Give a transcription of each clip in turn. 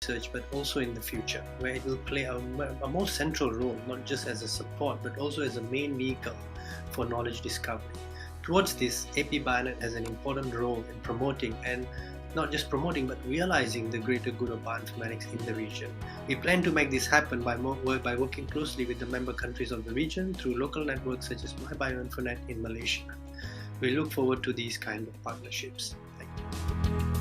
research but also in the future, where it will play a more central role, not just as a support but also as a main vehicle for knowledge discovery. Towards this, APBioNET has an important role in promoting and not just promoting but realizing the greater good of bioinformatics in the region. We plan to make this happen by working closely with the member countries of the region through local networks such as Bioinformatics in Malaysia. We look forward to these kind of partnerships. Thank you.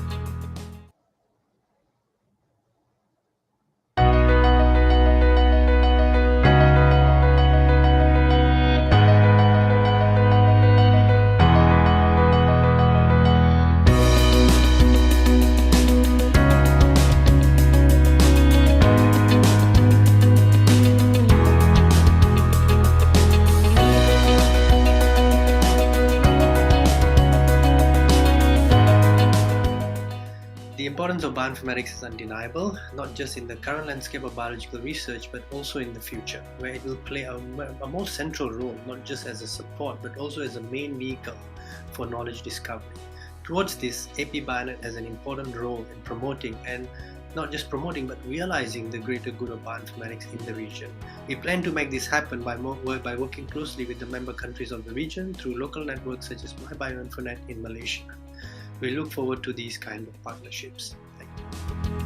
The importance of bioinformatics is undeniable, not just in the current landscape of biological research but also in the future, where it will play a more central role, not just as a support but also as a main vehicle for knowledge discovery. Towards this, APBioNET has an important role in promoting and not just promoting but realizing the greater good of bioinformatics in the region. We plan to make this happen by working closely with the member countries of the region through local networks such as Bioinformatics in Malaysia. We look forward to these kind of partnerships. Thank you.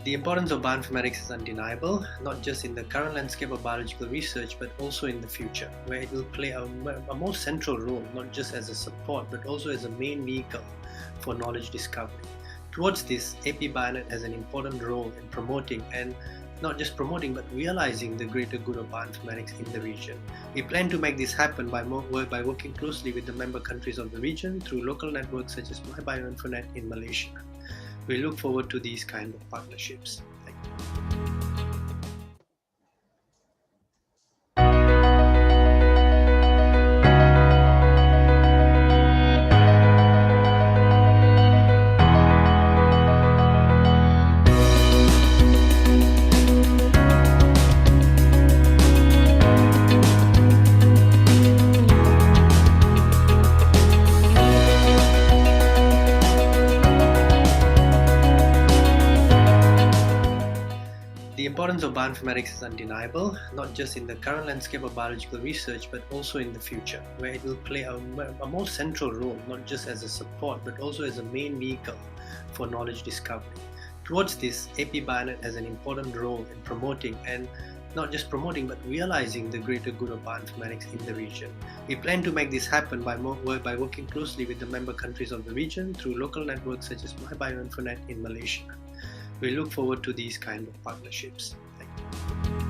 The importance of bioinformatics is undeniable, not just in the current landscape of biological research but also in the future, where it will play a more central role, not just as a support but also as a main vehicle for knowledge discovery. Towards this, APBioNET has an important role in promoting and not just promoting but realizing the greater good of bioinformatics in the region. We plan to make this happen by working closely with the member countries of the region through local networks such as Bioinformatics in Malaysia. We look forward to these kind of partnerships. Thank you. The importance of bioinformatics is undeniable, not just in the current landscape of biological research but also in the future, where it will play a more central role, not just as a support but also as a main vehicle for knowledge discovery. Towards this, APBioNET has an important role in promoting and not just promoting but realizing the greater good of bioinformatics in the region. We plan to make this happen by working closely with the member countries of the region through local networks such as Bioinformatics in Malaysia. We look forward to these kind of partnerships. Thank you.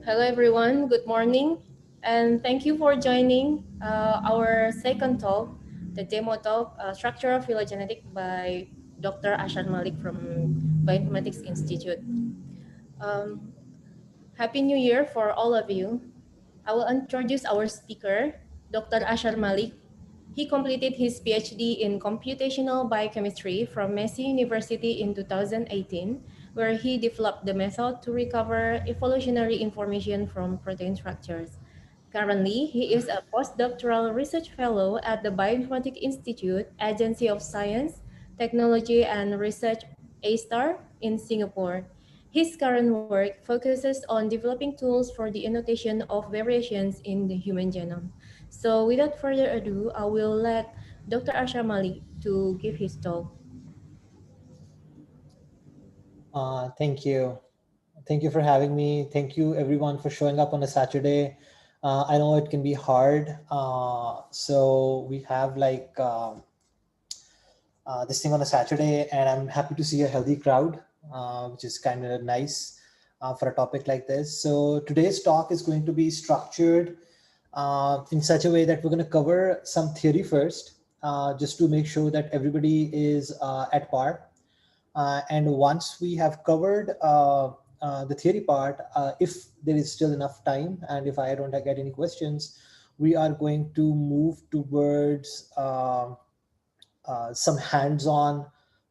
Hello, everyone. Good morning. And thank you for joining our second talk, the demo talk, Structural Phylogenetic by Dr. Ashar Malik from Bioinformatics Institute. Um, Happy New Year for all of you. I will introduce our speaker, Dr. Ashar Malik. He completed his PhD in computational biochemistry from Massey University in 2018, where he developed the method to recover evolutionary information from protein structures. Currently, he is a postdoctoral research fellow at the Bioinformatics Institute, Agency of Science, Technology and Research ASTAR in Singapore. His current work focuses on developing tools for the annotation of variations in the human genome. So without further ado, I will let Dr. Asha Malik to give his talk. Thank you. Thank you for having me. Thank you everyone for showing up on a Saturday. I know it can be hard. So we have this thing on a Saturday, and I'm happy to see a healthy crowd, which is kind of nice for a topic like this. So today's talk is going to be structured in such a way that we're going to cover some theory first, just to make sure that everybody is at par. And once we have covered the theory part, if there is still enough time and if I don't get any questions, we are going to move towards some hands-on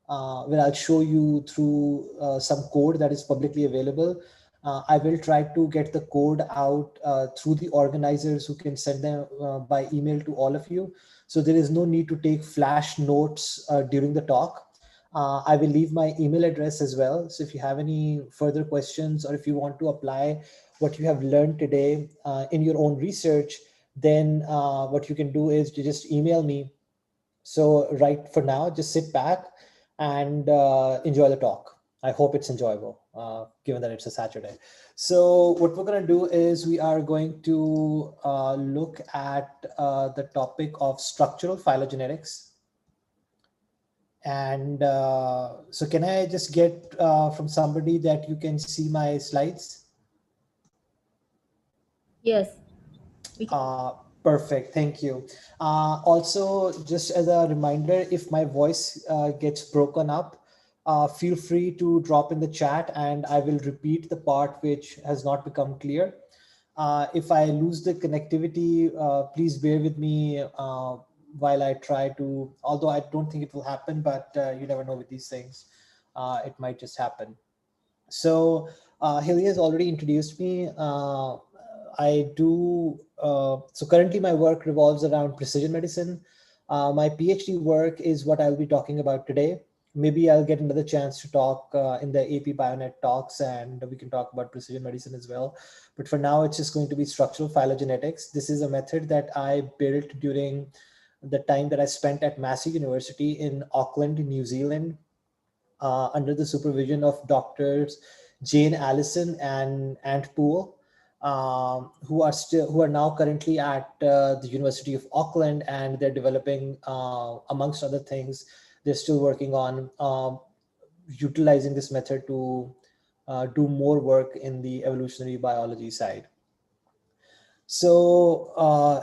where I'll show you through some code that is publicly available. I will try to get the code out through the organizers who can send them by email to all of you. So there is no need to take flash notes during the talk. I will leave my email address as well. So if you have any further questions or if you want to apply what you have learned today in your own research, then what you can do is to just email me. So right for now, just sit back and enjoy the talk. I hope it's enjoyable, given that it's a Saturday. So what we're going to do is we are going to look at the topic of structural phylogenetics. And so can I just get from somebody that you can see my slides? Yes, we can. Perfect, thank you. Also, just as a reminder, if my voice gets broken up, feel free to drop in the chat and I will repeat the part which has not become clear. If I lose the connectivity, please bear with me while I try to, although I don't think it will happen, but you never know with these things. It might just happen. So Hilly has already introduced me. So currently my work revolves around precision medicine. My PhD work is what I'll be talking about today. Maybe I'll get another chance to talk in the APBioNET talks, and we can talk about precision medicine as well. But for now, it's just going to be structural phylogenetics. This is a method that I built during the time that I spent at Massey University in Auckland, New Zealand, under the supervision of doctors Jane Allison and Ant Poole, who are now currently at the University of Auckland, and they're developing, amongst other things, they're still working on utilizing this method to do more work in the evolutionary biology side. So,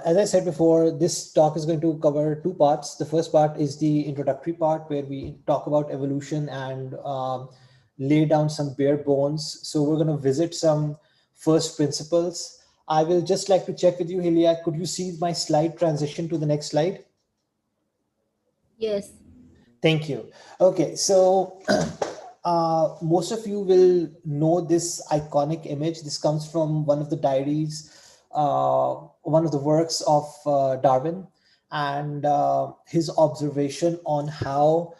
as I said before, this talk is going to cover two parts. The first part is the introductory part where we talk about evolution and lay down some bare bones. So we're going to visit some first principles. I will just like to check with you, Hilia. Could you see my slide transition to the next slide? Yes. Thank you. Okay, so most of you will know this iconic image. This comes from one of the diaries, one of the works of Darwin, and his observation on how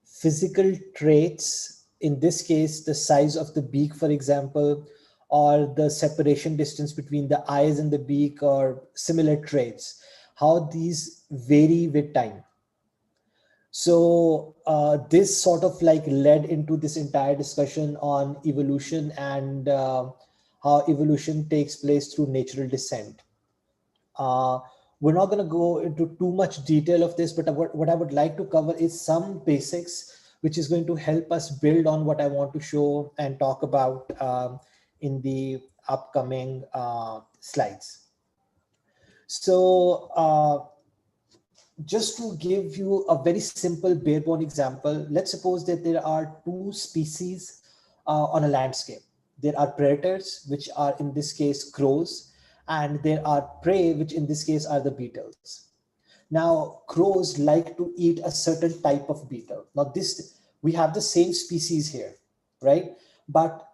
physical traits, in this case, the size of the beak, for example, or the separation distance between the eyes and the beak, or similar traits, how these vary with time. So this sort of like led into this entire discussion on evolution and how evolution takes place through natural descent. Uh, we're not going to go into too much detail of this, but what I would like to cover is some basics, which is going to help us build on what I want to show and talk about in the upcoming slides. So just to give you a very simple bare bone example, let's suppose that there are two species on a landscape. There are predators, which are in this case crows, and there are prey, which in this case are the beetles. Now, crows like to eat a certain type of beetle. Now, we have the same species here, right? But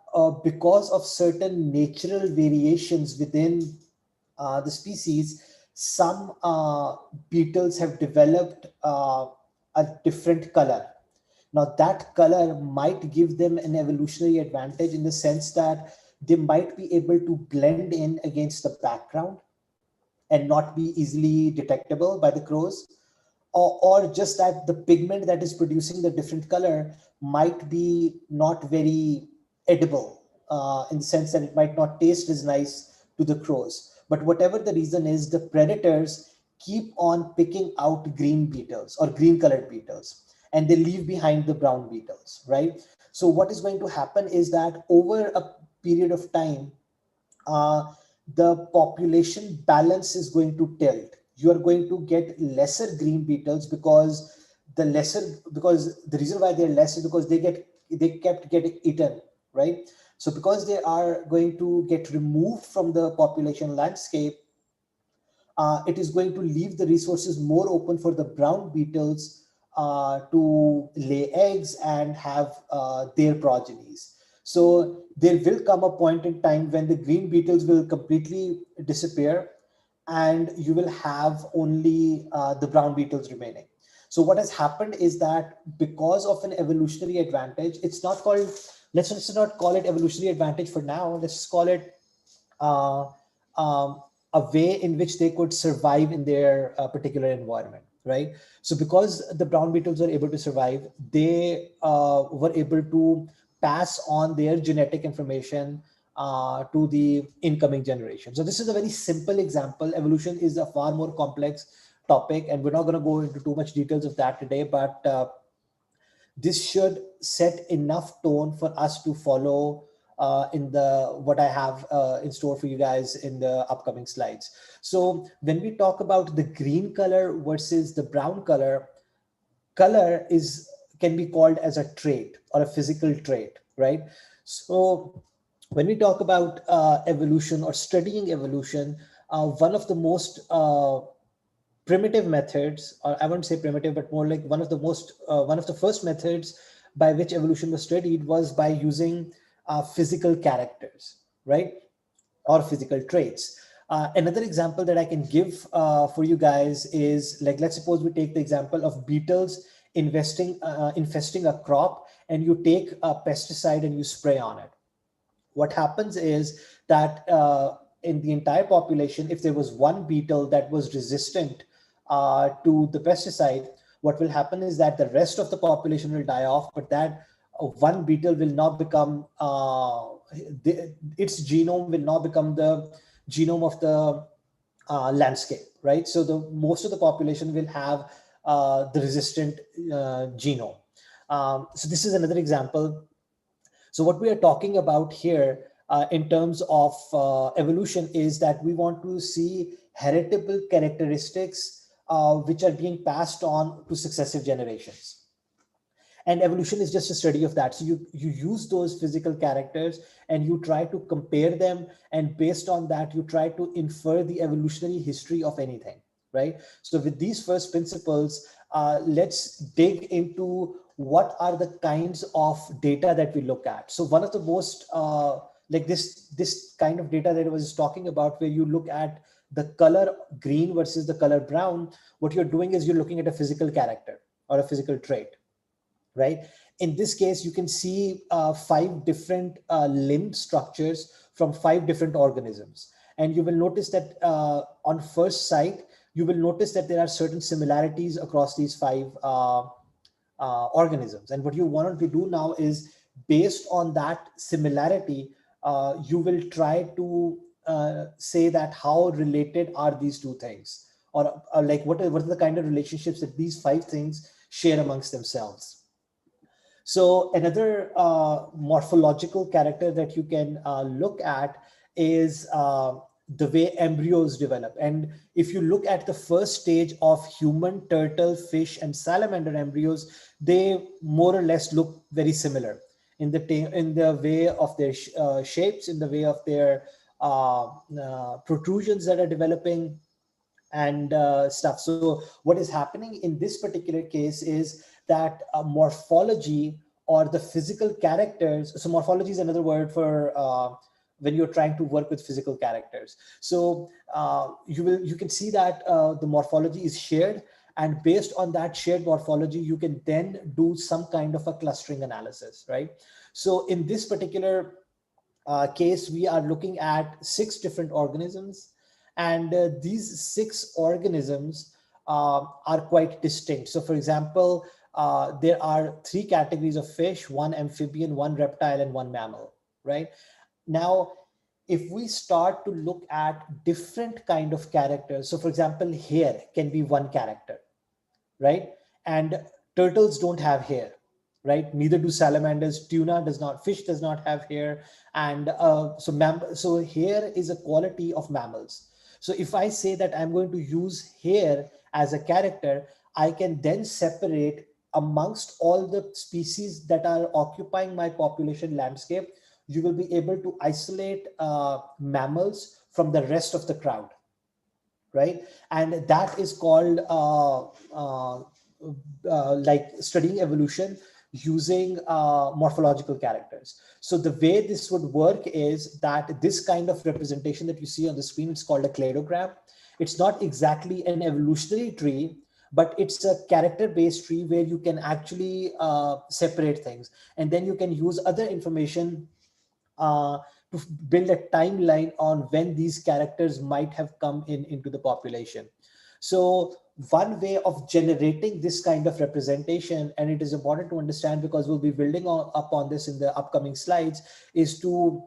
because of certain natural variations within the species, some beetles have developed a different color. Now, that color might give them an evolutionary advantage in the sense that they might be able to blend in against the background and not be easily detectable by the crows, or just that the pigment that is producing the different color might be not very edible, in the sense that it might not taste as nice to the crows. But whatever the reason is, the predators keep on picking out green beetles or green colored beetles, and they leave behind the brown beetles, right? So what is going to happen is that over a period of time, uh, the population balance is going to tilt. You are going to get lesser green beetles because the reason why they're less is because they kept getting eaten, right? So because they are going to get removed from the population landscape, it is going to leave the resources more open for the brown beetles to lay eggs and have their progenies. So there will come a point in time when the green beetles will completely disappear and you will have only the brown beetles remaining. So what has happened is that because of an evolutionary advantage, let's just not call it evolutionary advantage for now. Let's just call it uh, a way in which they could survive in their particular environment, right? So because the brown beetles were able to survive, they were able to pass on their genetic information to the incoming generation. So this is a very simple example. Evolution is a far more complex topic, and we're not going to go into too much details of that today, but this should set enough tone for us to follow in the what I have in store for you guys in the upcoming slides. So when we talk about the green color versus the brown color, color can be called as a trait or a physical trait, right? So when we talk about evolution or studying evolution, one of the most primitive methods, or I wouldn't say primitive, but more like one of the first methods by which evolution was studied was by using physical characters, right? Or physical traits. Another example that I can give for you guys is, like, let's suppose we take the example of beetles infesting a crop, and you take a pesticide and you spray on it. What happens is that in the entire population, if there was one beetle that was resistant to the pesticide, what will happen is that the rest of the population will die off, but that one beetle will not become, its genome will not become the genome of the landscape, right? So most of the population will have the resistant genome. So this is another example. So what we are talking about here in terms of evolution is that we want to see heritable characteristics which are being passed on to successive generations. And evolution is just a study of that. So you use those physical characters and you try to compare them, and based on that you try to infer the evolutionary history of anything, right? So with these first principles, let's dig into what are the kinds of data that we look at. So one of the most like this kind of data that I was talking about, where you look at the color green versus the color brown, what you're doing is you're looking at a physical character or a physical trait, right? In this case, you can see 5 different limb structures from 5 different organisms. And you will notice that on first sight, you will notice that there are certain similarities across these 5 organisms. And what you want to do now is, based on that similarity, you will try to say that how related are these two things, or like what are the kind of relationships that these 5 things share amongst themselves. So another morphological character that you can look at is the way embryos develop. And if you look at the first stage of human, turtle, fish, and salamander embryos, they more or less look very similar in the way of their shapes, in the way of their protrusions that are developing and stuff. So what is happening in this particular case is that morphology or the physical characters, so morphology is another word for when you're trying to work with physical characters. So you can see that the morphology is shared, and based on that shared morphology, you can then do some kind of a clustering analysis, right? So in this particular case, we are looking at 6 different organisms, and these 6 organisms are quite distinct. So for example, there are 3 categories of fish: 1 amphibian, 1 reptile, and 1 mammal, right? Now, if we start to look at different kind of characters, so for example, hair can be 1 character, right? And turtles don't have hair, right? Neither do salamanders. Tuna does not. Fish does not have hair. And so hair is a quality of mammals. So if I say that I'm going to use hair as a character, I can then separate amongst all the species that are occupying my population landscape. You will be able to isolate mammals from the rest of the crowd, right? And that is called like studying evolution using morphological characters. So the way this would work is that this kind of representation that you see on the screen, it's called a cladogram. It's not exactly an evolutionary tree, but it's a character-based tree where you can actually separate things. And then you can use other information to build a timeline on when these characters might have come into the population. So one way of generating this kind of representation, and it is important to understand because we'll be building upon this in the upcoming slides, is to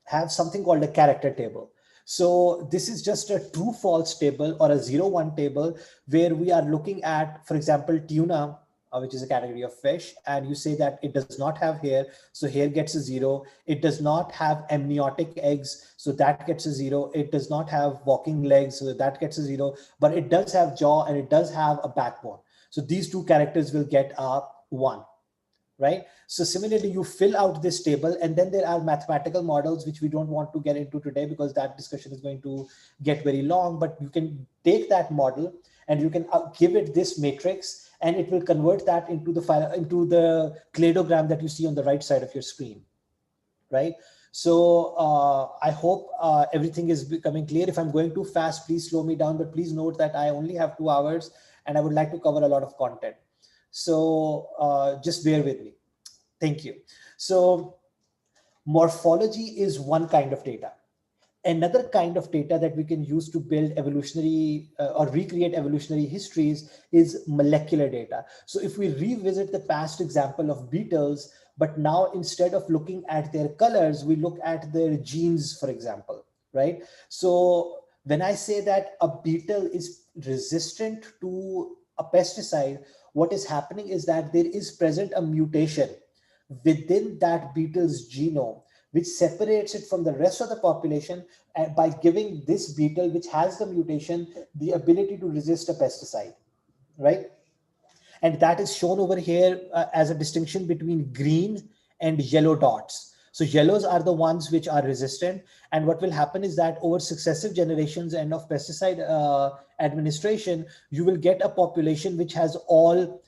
have something called a character table. So this is just a true false table or a 0-1 table where we are looking at, for example, tuna, which is a category of fish, and you say that it does not have hair, so hair gets a 0. It does not have amniotic eggs, so that gets a 0. It does not have walking legs, so that gets a 0, but it does have jaw and it does have a backbone. So these 2 characters will get a 1. Right? So similarly, you fill out this table, and then there are mathematical models, which we don't want to get into today because that discussion is going to get very long, but you can take that model and you can give it this matrix, and it will convert that into the cladogram that you see on the right side of your screen, right? So I hope everything is becoming clear. If I'm going too fast, please slow me down, but please note that I only have 2 hours and I would like to cover a lot of content. So just bear with me. Thank you. So morphology is one kind of data. Another kind of data that we can use to build evolutionary or recreate evolutionary histories is molecular data. So if we revisit the past example of beetles, but now instead of looking at their colors, we look at their genes, for example, right? So when I say that a beetle is resistant to a pesticide, what is happening is that there is present a mutation within that beetle's genome, which separates it from the rest of the population by giving this beetle, which has the mutation, the ability to resist a pesticide, right? And that is shown over here as a distinction between green and yellow dots. So yellows are the ones which are resistant. And what will happen is that over successive generations and of pesticide administration, you will get a population which has all,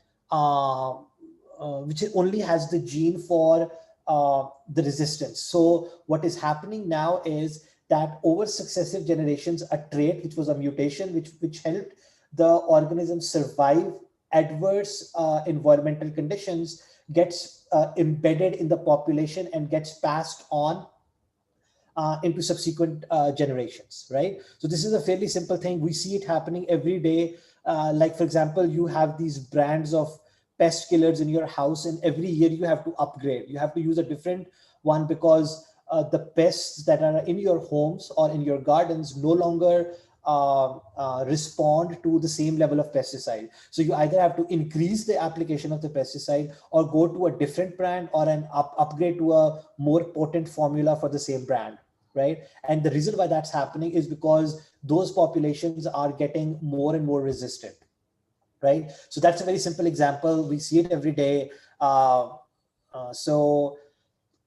which only has the gene for the resistance. So what is happening now is that over successive generations, a trait, which was a mutation, which helped the organism survive adverse environmental conditions, gets embedded in the population and gets passed on into subsequent generations, right? So this is a fairly simple thing. We see it happening every day. Like, for example, you have these brands of pest killers in your house, and every year you have to upgrade. You have to use a different one because the pests that are in your homes or in your gardens no longer respond to the same level of pesticide. So you either have to increase the application of the pesticide or go to a different brand or an upgrade to a more potent formula for the same brand, right? And the reason why that's happening is because those populations are getting more and more resistant, right? So that's a very simple example. We see it every day. So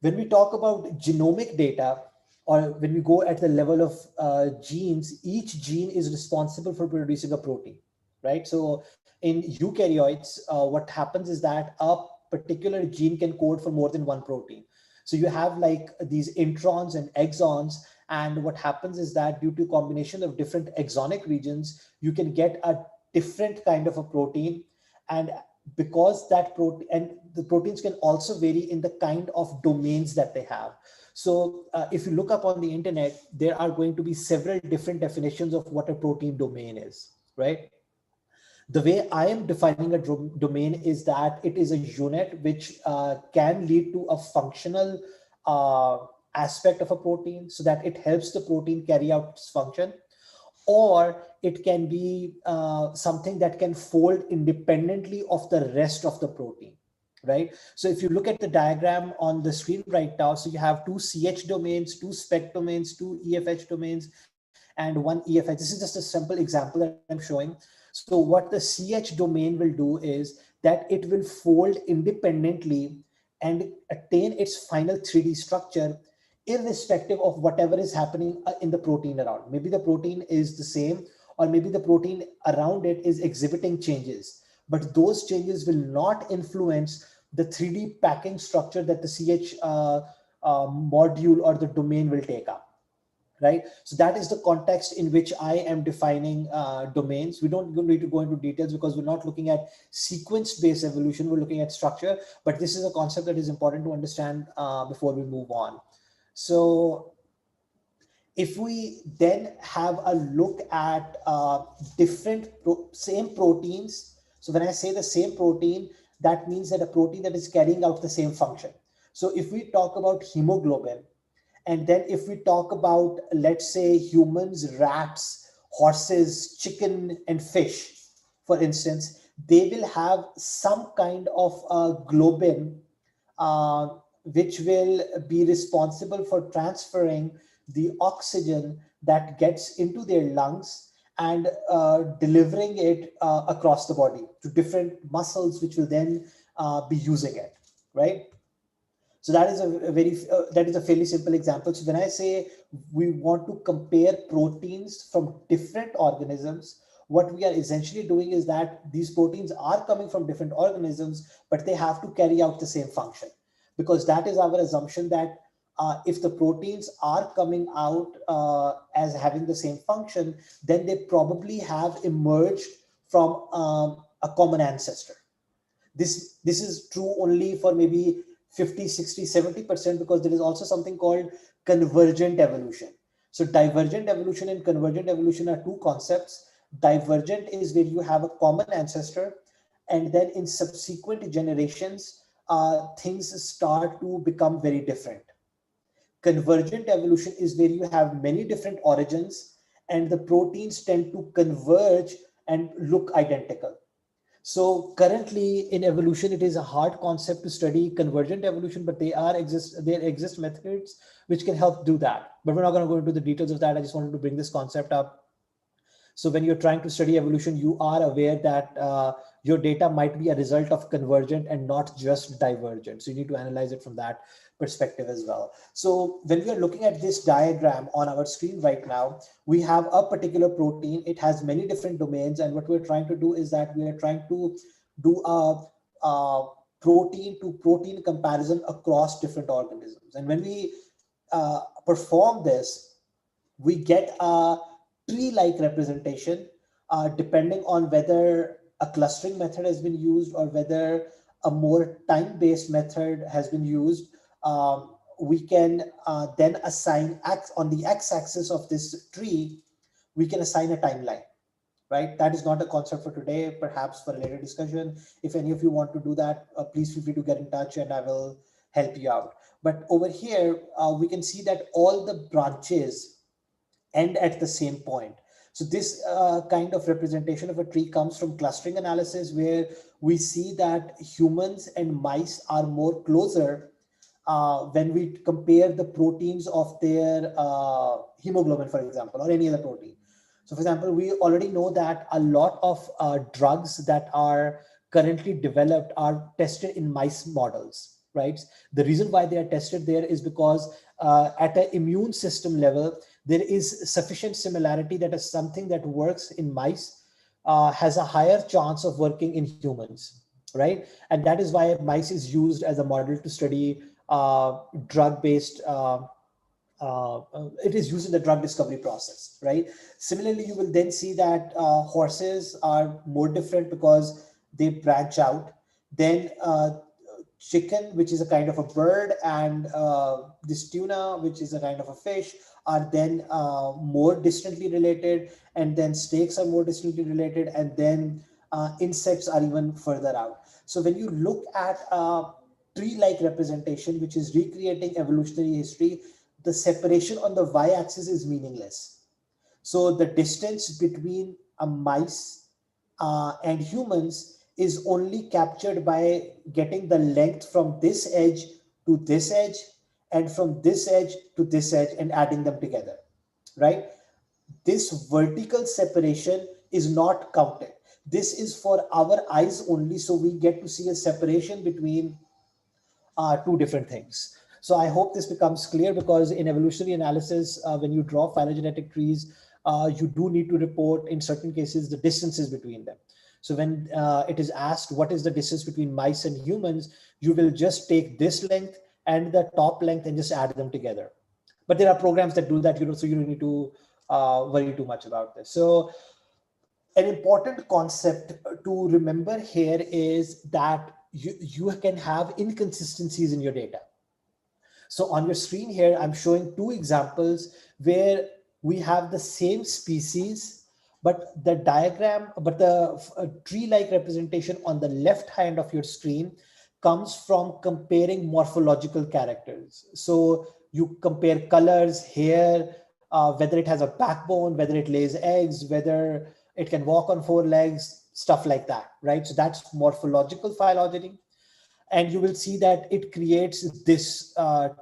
when we talk about genomic data, or when we go at the level of genes, each gene is responsible for producing a protein, right? So in eukaryotes, what happens is that a particular gene can code for more than one protein. So you have like these introns and exons, and what happens is that due to combination of different exonic regions, you can get a different kind of a protein. And because that protein, and the proteins can also vary in the kind of domains that they have. So if you look up on the internet, there are going to be several different definitions of what a protein domain is, right? The way I am defining a domain is that it is a unit which can lead to a functional aspect of a protein, so that it helps the protein carry out its function, or it can be something that can fold independently of the rest of the protein, right? So if you look at the diagram on the screen right now, so you have two CH domains, two spec domains, two EFH domains, and one EFH. This is just a simple example that I'm showing. So what the CH domain will do is that it will fold independently and attain its final 3D structure, irrespective of whatever is happening in the protein around. Maybe the protein is the same, or maybe the protein around it is exhibiting changes, but those changes will not influence the 3D packing structure that the CH module or the domain will take up. Right. So that is the context in which I am defining domains. We don't need to go into details because we're not looking at sequence-based evolution. We're looking at structure, but this is a concept that is important to understand before we move on. So if we then have a look at different same proteins. So when I say the same protein, that means that a protein that is carrying out the same function. So if we talk about hemoglobin, and then if we talk about, let's say, humans, rats, horses, chicken, and fish, for instance, they will have some kind of globin, which will be responsible for transferring the oxygen that gets into their lungs and delivering it across the body to different muscles, which will then be using it, right? So that is a fairly simple example. So when I say we want to compare proteins from different organisms, what we are essentially doing is that these proteins are coming from different organisms, but they have to carry out the same function, because that is our assumption that if the proteins are coming out as having the same function, then they probably have emerged from a common ancestor. This is true only for maybe 50, 60, 70%, because there is also something called convergent evolution. So divergent evolution and convergent evolution are two concepts. Divergent is where you have a common ancestor, and then in subsequent generations, things start to become very different. Convergent evolution is where you have many different origins, and the proteins tend to converge and look identical. So currently in evolution, it is a hard concept to study convergent evolution, but there exist methods which can help do that. But we're not going to go into the details of that. I just wanted to bring this concept up. So when you're trying to study evolution, you are aware that your data might be a result of convergent and not just divergent. So you need to analyze it from that perspective as well. So when we are looking at this diagram on our screen right now, we have a particular protein. It has many different domains. And what we're trying to do is that we are trying to do a protein to protein comparison across different organisms. And when we perform this, we get a tree-like representation, depending on whether a clustering method has been used or whether a more time-based method has been used. We can then assign on the x-axis of this tree, we can assign a timeline, right? That is not a concept for today, perhaps for a later discussion. If any of you want to do that, please feel free to get in touch and I will help you out. But over here, we can see that all the branches end at the same point. So this kind of representation of a tree comes from clustering analysis, where we see that humans and mice are more closer when we compare the proteins of their hemoglobin, for example, or any other protein. So for example, we already know that a lot of drugs that are currently developed are tested in mice models, right? The reason why they are tested there is because at an immune system level, there is sufficient similarity that is something that works in mice has a higher chance of working in humans, right? And that is why mice is used as a model to study drug-based it is used in the drug discovery process, right? Similarly, you will then see that horses are more different because they branch out. Then chicken, which is a kind of a bird, and this tuna, which is a kind of a fish, are then more distantly related, and then snakes are more distantly related, and then insects are even further out. So when you look at tree-like representation, which is recreating evolutionary history, the separation on the y-axis is meaningless. So the distance between a mice and humans is only captured by getting the length from this edge to this edge and from this edge to this edge and adding them together, right? This vertical separation is not counted. This is for our eyes only, so we get to see a separation between two different things. So I hope this becomes clear, because in evolutionary analysis, when you draw phylogenetic trees, you do need to report in certain cases the distances between them. So when it is asked what is the distance between mice and humans, you will just take this length and the top length and just add them together. But there are programs that do that, so you don't need to worry too much about this. So an important concept to remember here is that you can have inconsistencies in your data. So on your screen here, I'm showing two examples where we have the same species, but the diagram, but the tree-like representation on the left hand of your screen comes from comparing morphological characters. So you compare colors, hair, whether it has a backbone, whether it lays eggs, whether it can walk on four legs, stuff like that, right? So that's morphological phylogeny. And you will see that it creates this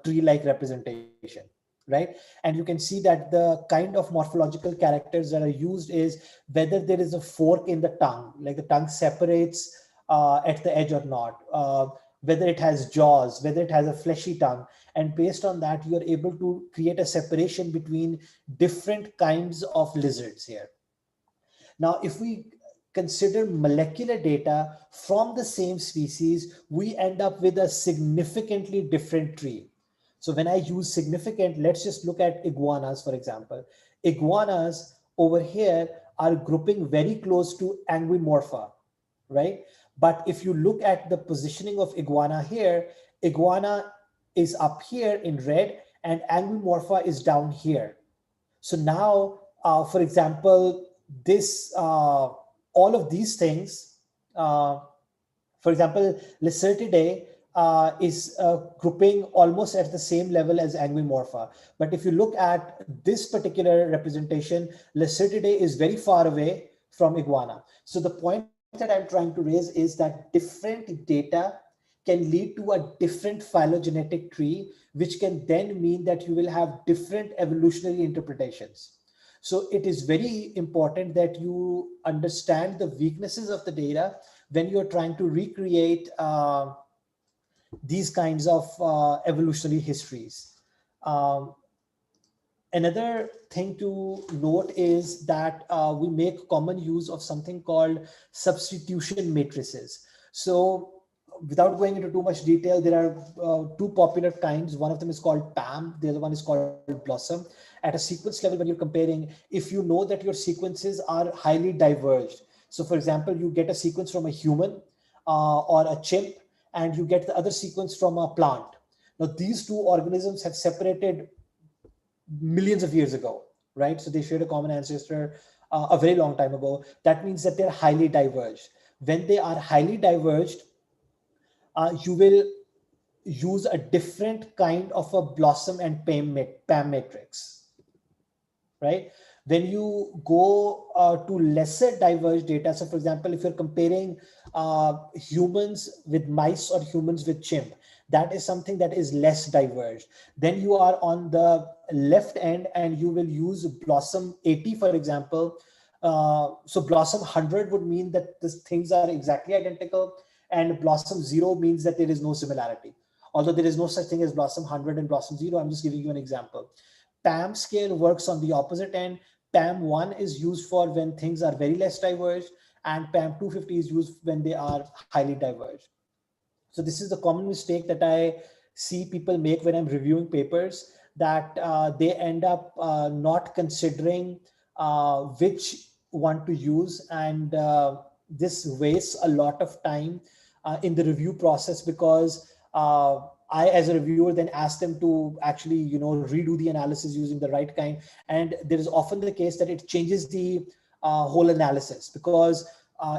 tree-like representation, right? And you can see that the kind of morphological characters that are used is whether there is a fork in the tongue, like the tongue separates at the edge or not, whether it has jaws, whether it has a fleshy tongue. And based on that, you are able to create a separation between different kinds of lizards here. Now, if we consider molecular data from the same species, we end up with a significantly different tree. So when I use significant, let's just look at iguanas, for example. Iguanas over here are grouping very close to Anguimorpha, right? But if you look at the positioning of iguana here, iguana is up here in red and Anguimorpha is down here. So now, for example, this all of these things, for example, Lacertidae is grouping almost at the same level as Anguimorpha. But if you look at this particular representation, Lacertidae is very far away from iguana. So the point that I'm trying to raise is that different data can lead to a different phylogenetic tree, which can then mean that you will have different evolutionary interpretations. So it is very important that you understand the weaknesses of the data when you're trying to recreate these kinds of evolutionary histories. Another thing to note is that we make common use of something called substitution matrices. So without going into too much detail, there are two popular kinds. One of them is called PAM, the other one is called Blossom. At a sequence level, when you're comparing, if you know that your sequences are highly diverged. So for example, you get a sequence from a human or a chimp, and you get the other sequence from a plant. Now, these two organisms have separated millions of years ago, right? So they shared a common ancestor a very long time ago. That means that they're highly diverged. When they are highly diverged, you will use a different kind of a blossom and PAM matrix, right? When you go to lesser diverged data, so for example, if you're comparing humans with mice or humans with chimp, that is something that is less diverged. Then you are on the left end and you will use Blossom 80, for example. So Blossom 100 would mean that these things are exactly identical, and Blossom 0 means that there is no similarity. Although there is no such thing as Blossom 100 and Blossom 0, I'm just giving you an example. PAM scale works on the opposite end. PAM 1 is used for when things are very less diverged, and PAM 250 is used when they are highly diverged. So this is the common mistake that I see people make when I'm reviewing papers, that they end up not considering which one to use, and this wastes a lot of time in the review process, because I, as a reviewer, then ask them to actually, redo the analysis using the right kind. And there is often the case that it changes the whole analysis, because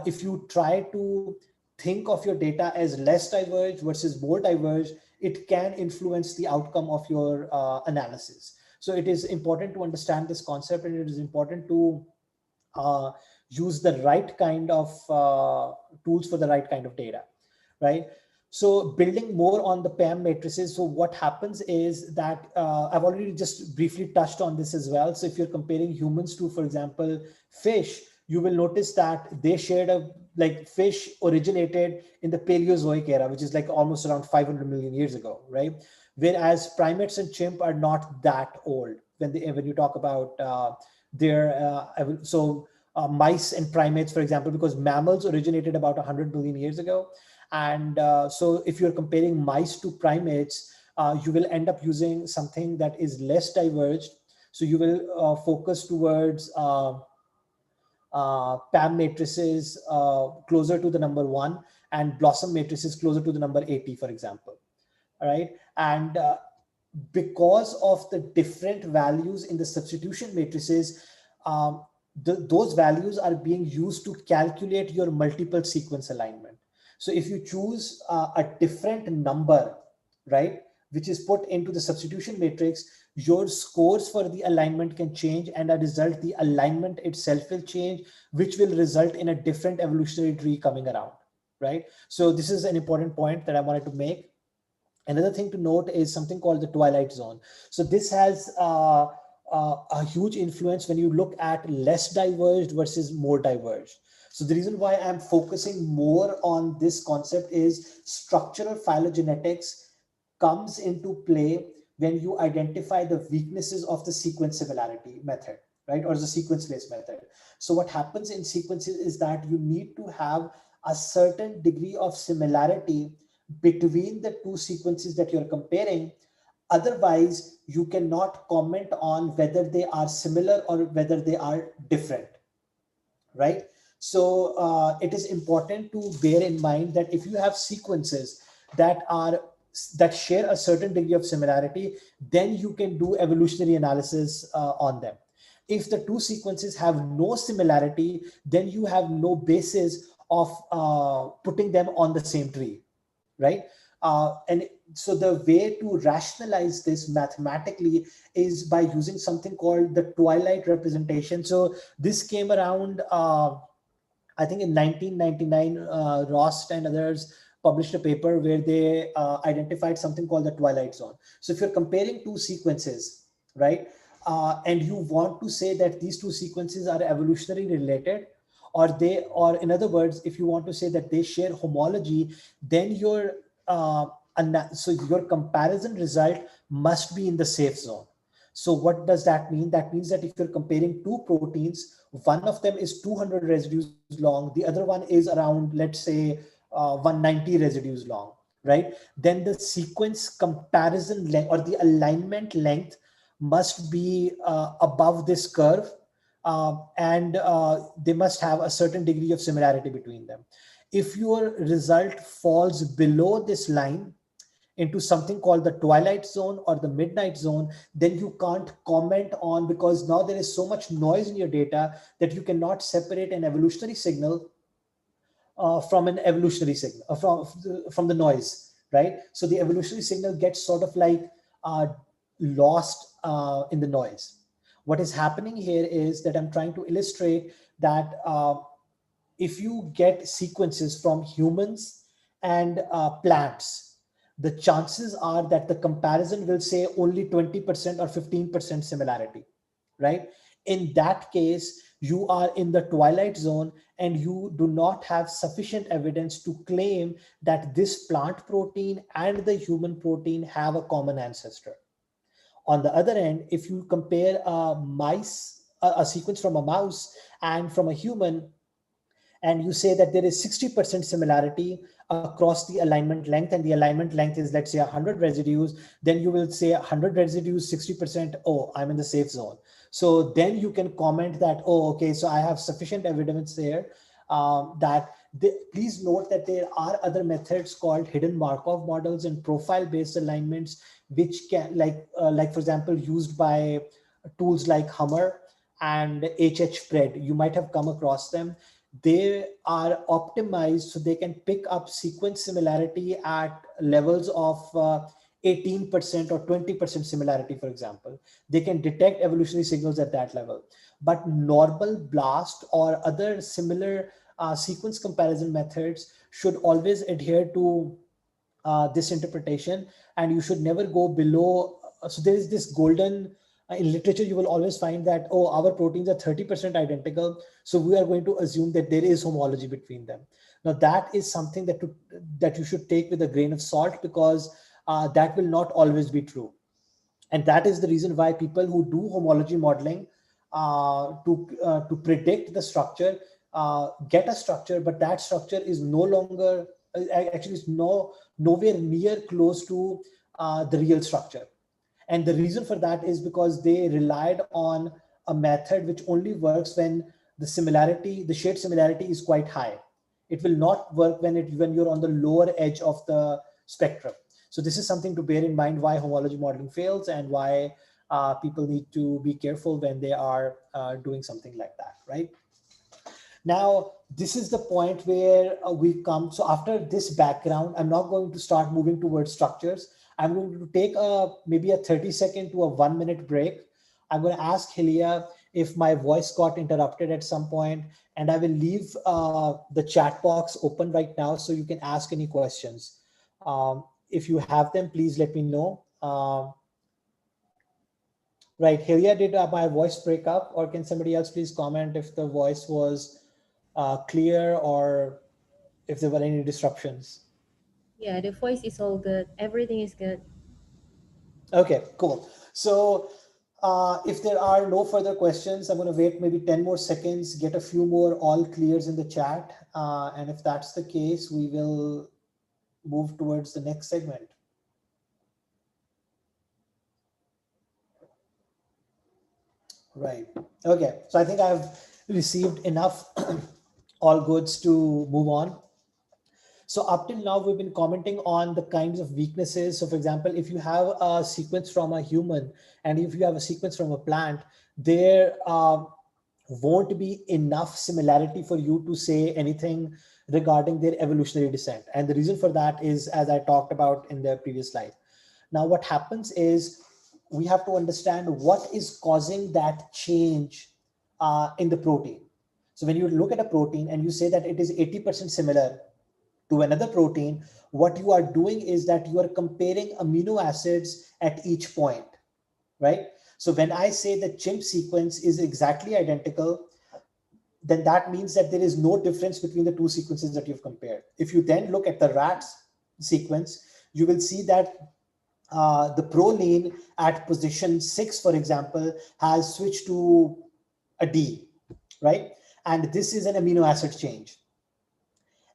if you try to think of your data as less diverged versus more diverged, it can influence the outcome of your analysis. So it is important to understand this concept, and it is important to use the right kind of tools for the right kind of data, right? So building more on the PAM matrices. So what happens is that I've already just briefly touched on this as well. So if you're comparing humans to, for example, fish, you will notice that they shared like fish originated in the Paleozoic era, which is like almost around 500 million years ago, right? Whereas primates and chimp are not that old when you talk about mice and primates, for example, because mammals originated about 100 million years ago. And so if you're comparing mice to primates, you will end up using something that is less diverged. So you will focus towards PAM matrices closer to the number 1, and Blossom matrices closer to the number 80, for example. All right. And because of the different values in the substitution matrices, those values are being used to calculate your multiple sequence alignment. So if you choose a different number, right, which is put into the substitution matrix, your scores for the alignment can change, and as a result, the alignment itself will change, which will result in a different evolutionary tree coming around, right? So this is an important point that I wanted to make. Another thing to note is something called the twilight zone. So this has a huge influence when you look at less diverged versus more diverged. So the reason why I'm focusing more on this concept is structural phylogenetics comes into play when you identify the weaknesses of the sequence similarity method, right? Or the sequence-based method. So what happens in sequences is that you need to have a certain degree of similarity between the two sequences that you're comparing. Otherwise, you cannot comment on whether they are similar or whether they are different, right? So it is important to bear in mind that if you have sequences that share a certain degree of similarity, then you can do evolutionary analysis on them. If the two sequences have no similarity, then you have no basis of putting them on the same tree, right? And so the way to rationalize this mathematically is by using something called the twilight representation. So this came around, I think in 1999, Rost and others published a paper where they identified something called the twilight zone. So if you're comparing two sequences, right, and you want to say that these two sequences are evolutionary related, or in other words, if you want to say that they share homology, then your comparison result must be in the safe zone. So what does that mean? That means that if you're comparing two proteins, one of them is 200 residues long, the other one is around, let's say, 190 residues long, right? Then the sequence comparison length or the alignment length must be above this curve, and they must have a certain degree of similarity between them. If your result falls below this line into something called the twilight zone or the midnight zone, then you can't comment on, because now there is so much noise in your data that you cannot separate an evolutionary signal from an evolutionary signal, from the noise, right? So the evolutionary signal gets sort of like lost in the noise. What is happening here is that I'm trying to illustrate that if you get sequences from humans and plants, the chances are that the comparison will say only 20% or 15% similarity, right? In that case, you are in the twilight zone and you do not have sufficient evidence to claim that this plant protein and the human protein have a common ancestor. On the other end, if you compare a sequence from a mouse and from a human, and you say that there is 60% similarity across the alignment length, and the alignment length is, let's say, 100 residues, then you will say 100 residues, 60%, oh, I'm in the safe zone. So then you can comment that, oh, okay, so I have sufficient evidence there please note that there are other methods called hidden Markov models and profile-based alignments, which can, like for example, used by tools like Hummer and HHPred. You might have come across them. They are optimized so they can pick up sequence similarity at levels of 18% or 20% similarity, for example. They can detect evolutionary signals at that level. But normal BLAST or other similar sequence comparison methods should always adhere to this interpretation, and you should never go below. So there is this golden, in literature, you will always find that, oh, our proteins are 30% identical, so we are going to assume that there is homology between them. Now, that is something that you should take with a grain of salt, because that will not always be true. And that is the reason why people who do homology modeling to predict the structure get a structure, but that structure is no longer, actually is nowhere near close to the real structure. And the reason for that is because they relied on a method which only works when the shade similarity is quite high. It will not work when you're on the lower edge of the spectrum. So this is something to bear in mind, why homology modeling fails and why people need to be careful when they are doing something like that, right? Now, this is the point where we come. So after this background, I'm not going to start moving towards structures. I'm going to take maybe a 30-second to a 1-minute break. I'm going to ask Hilia if my voice got interrupted at some point, and I will leave the chat box open right now so you can ask any questions. If you have them, please let me know. Right, Hilia, did my voice break up, or can somebody else please comment if the voice was clear or if there were any disruptions? Yeah, the voice is all good. Everything is good. Okay, cool. So if there are no further questions, I'm going to wait maybe 10 more seconds, get a few more all clears in the chat. And if that's the case, we will move towards the next segment. Right. Okay. So I think I've received enough all goods to move on. So up till now, we've been commenting on the kinds of weaknesses. So for example, if you have a sequence from a human and if you have a sequence from a plant, there won't be enough similarity for you to say anything regarding their evolutionary descent. And the reason for that is, as I talked about in the previous slide. Now, what happens is we have to understand what is causing that change in the protein. So when you look at a protein and you say that it is 80% similar to another protein, what you are doing is that you are comparing amino acids at each point, right? So when I say the chimp sequence is exactly identical, then that means that there is no difference between the two sequences that you've compared. If you then look at the rat's sequence, you will see that the proline at position 6, for example, has switched to a D, right? And this is an amino acid change.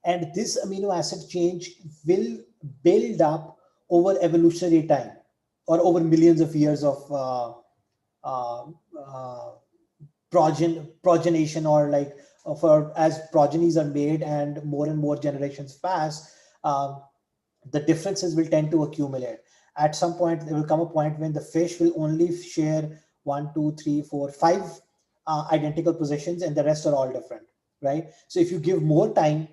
And this amino acid change will build up over evolutionary time or over millions of years of progenation, or like as progenies are made and more generations pass, the differences will tend to accumulate. At some point, there will come a point when the fish will only share 1, 2, 3, 4, 5 identical positions, and the rest are all different, right? So if you give more time,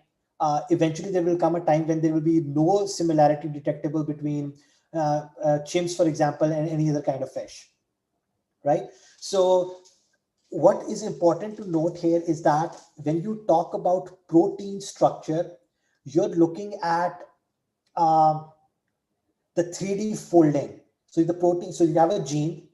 eventually there will come a time when there will be no similarity detectable between chimps, for example, and any other kind of fish, right? So what is important to note here is that when you talk about protein structure, you're looking at the 3D folding. So the protein, so you have a gene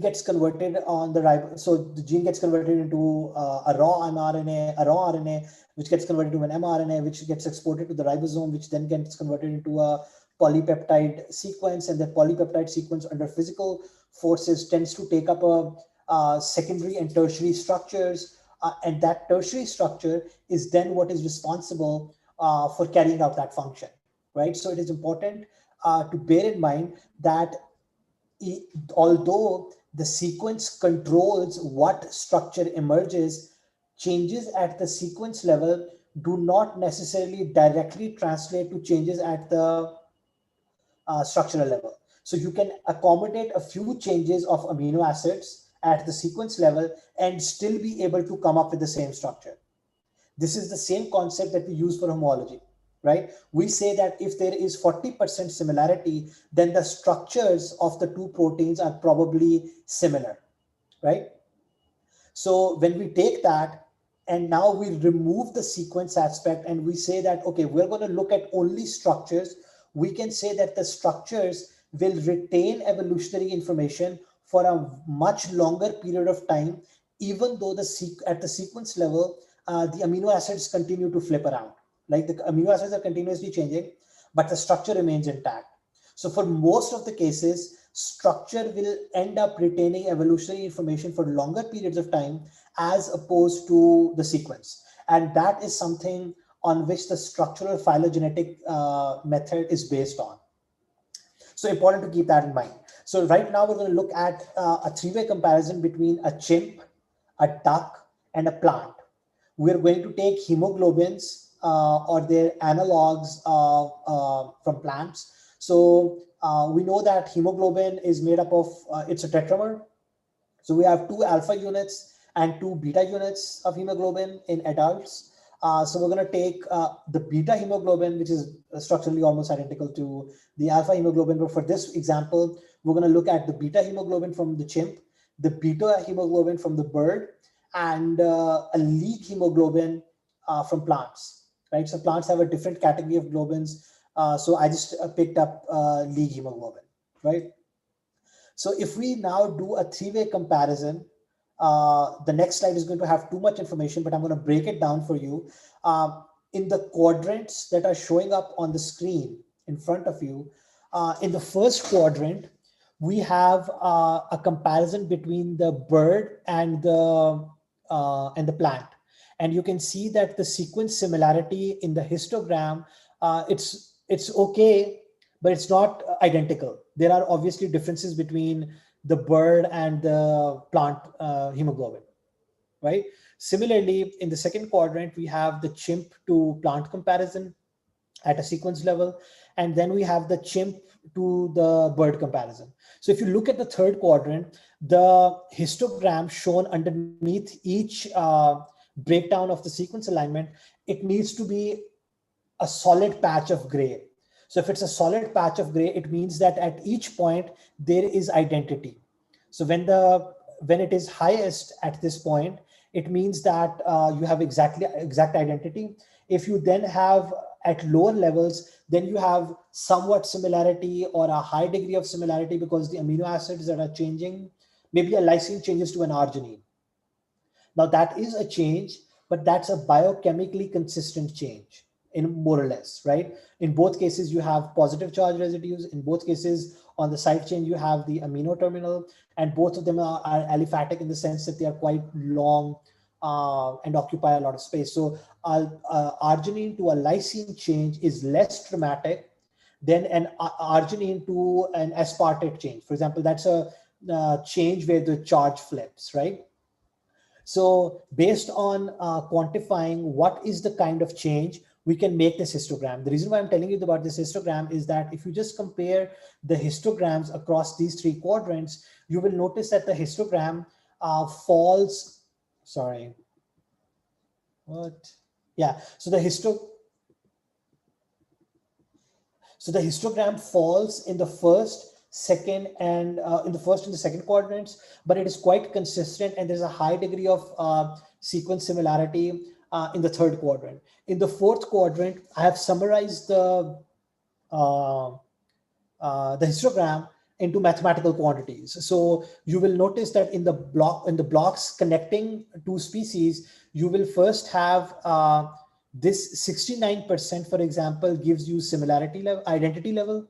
gets converted on the ribosome. So the gene gets converted into a raw RNA, which gets converted to an mRNA, which gets exported to the ribosome, which then gets converted into a polypeptide sequence. And the polypeptide sequence under physical forces tends to take up a secondary and tertiary structures. And that tertiary structure is then what is responsible for carrying out that function, right? So it is important to bear in mind that although the sequence controls what structure emerges, changes at the sequence level do not necessarily directly translate to changes at the structural level. So you can accommodate a few changes of amino acids at the sequence level and still be able to come up with the same structure. This is the same concept that we use for homology, right? We say that if there is 40% similarity, then the structures of the two proteins are probably similar, right? So when we take that and now we remove the sequence aspect and we say that, okay, we're going to look at only structures, we can say that the structures will retain evolutionary information for a much longer period of time, even though at the sequence level, the amino acids continue to flip around. Like the amino acids are continuously changing, but the structure remains intact. So for most of the cases, structure will end up retaining evolutionary information for longer periods of time as opposed to the sequence. And that is something on which the structural phylogenetic method is based on. So important to keep that in mind. So right now we're going to look at a three-way comparison between a chimp, a duck, and a plant. We're going to take hemoglobins or their analogs from plants. So we know that hemoglobin is made up of, it's a tetramer. So we have 2 alpha units and 2 beta units of hemoglobin in adults. So we're going to take the beta hemoglobin, which is structurally almost identical to the alpha hemoglobin. But for this example, we're going to look at the beta hemoglobin from the chimp, the beta hemoglobin from the bird, and a leak hemoglobin from plants, right? So plants have a different category of globins. So I just picked up leak hemoglobin, right? So if we now do a three-way comparison, the next slide is going to have too much information, but I'm going to break it down for you. In the quadrants that are showing up on the screen in front of you, in the first quadrant, we have a comparison between the bird and the plant. And you can see that the sequence similarity in the histogram, it's okay, but it's not identical. There are obviously differences between the bird and the plant hemoglobin, right? Similarly, in the second quadrant, we have the chimp to plant comparison at a sequence level. And then we have the chimp to the bird comparison. So if you look at the third quadrant, the histogram shown underneath each breakdown of the sequence alignment, it needs to be a solid patch of gray. So if it's a solid patch of gray, it means that at each point there is identity. So when it is highest at this point, it means that you have exact identity. If you then have at lower levels, then you have somewhat similarity or a high degree of similarity because the amino acids that are changing, maybe a lysine changes to an arginine. Now that is a change, but that's a biochemically consistent change in more or less, right? In both cases, you have positive charge residues. In both cases, on the side chain, you have the amino terminal, and both of them are aliphatic in the sense that they are quite long and occupy a lot of space. So arginine to a lysine change is less dramatic than an arginine to an aspartate change. For example, that's a change where the charge flips, right? So based on quantifying what is the kind of change, we can make this histogram. The reason why I'm telling you about this histogram is that if you just compare the histograms across these three quadrants, you will notice that the histogram falls, sorry, what? Yeah, so the histogram falls in the first, second, and in the first and the second quadrants, but it is quite consistent, and there's a high degree of sequence similarity in the third quadrant. In the fourth quadrant, I have summarized the histogram into mathematical quantities. So you will notice that in the blocks connecting two species, you will first have this 69%, for example, gives you similarity level, identity level.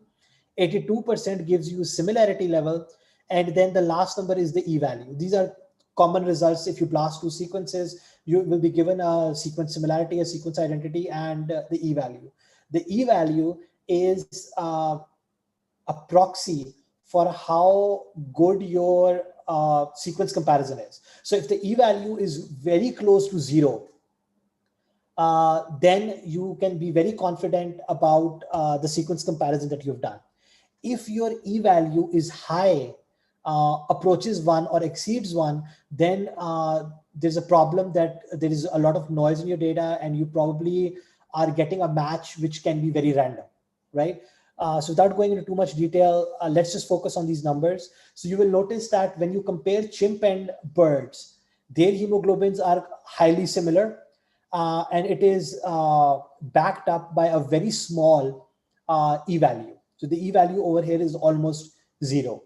82% gives you similarity level, and then the last number is the e-value. These are common results. If you blast two sequences, you will be given a sequence similarity, a sequence identity, and the e-value. The e-value is a proxy for how good your sequence comparison is. So if the e-value is very close to 0, then you can be very confident about the sequence comparison that you've done. If your e-value is high, approaches 1 or exceeds 1, then there's a problem that there is a lot of noise in your data, and you probably are getting a match which can be very random, right? So without going into too much detail, let's just focus on these numbers. So you will notice that when you compare chimp and birds, their hemoglobins are highly similar, and it is backed up by a very small e-value. So the e-value over here is almost 0,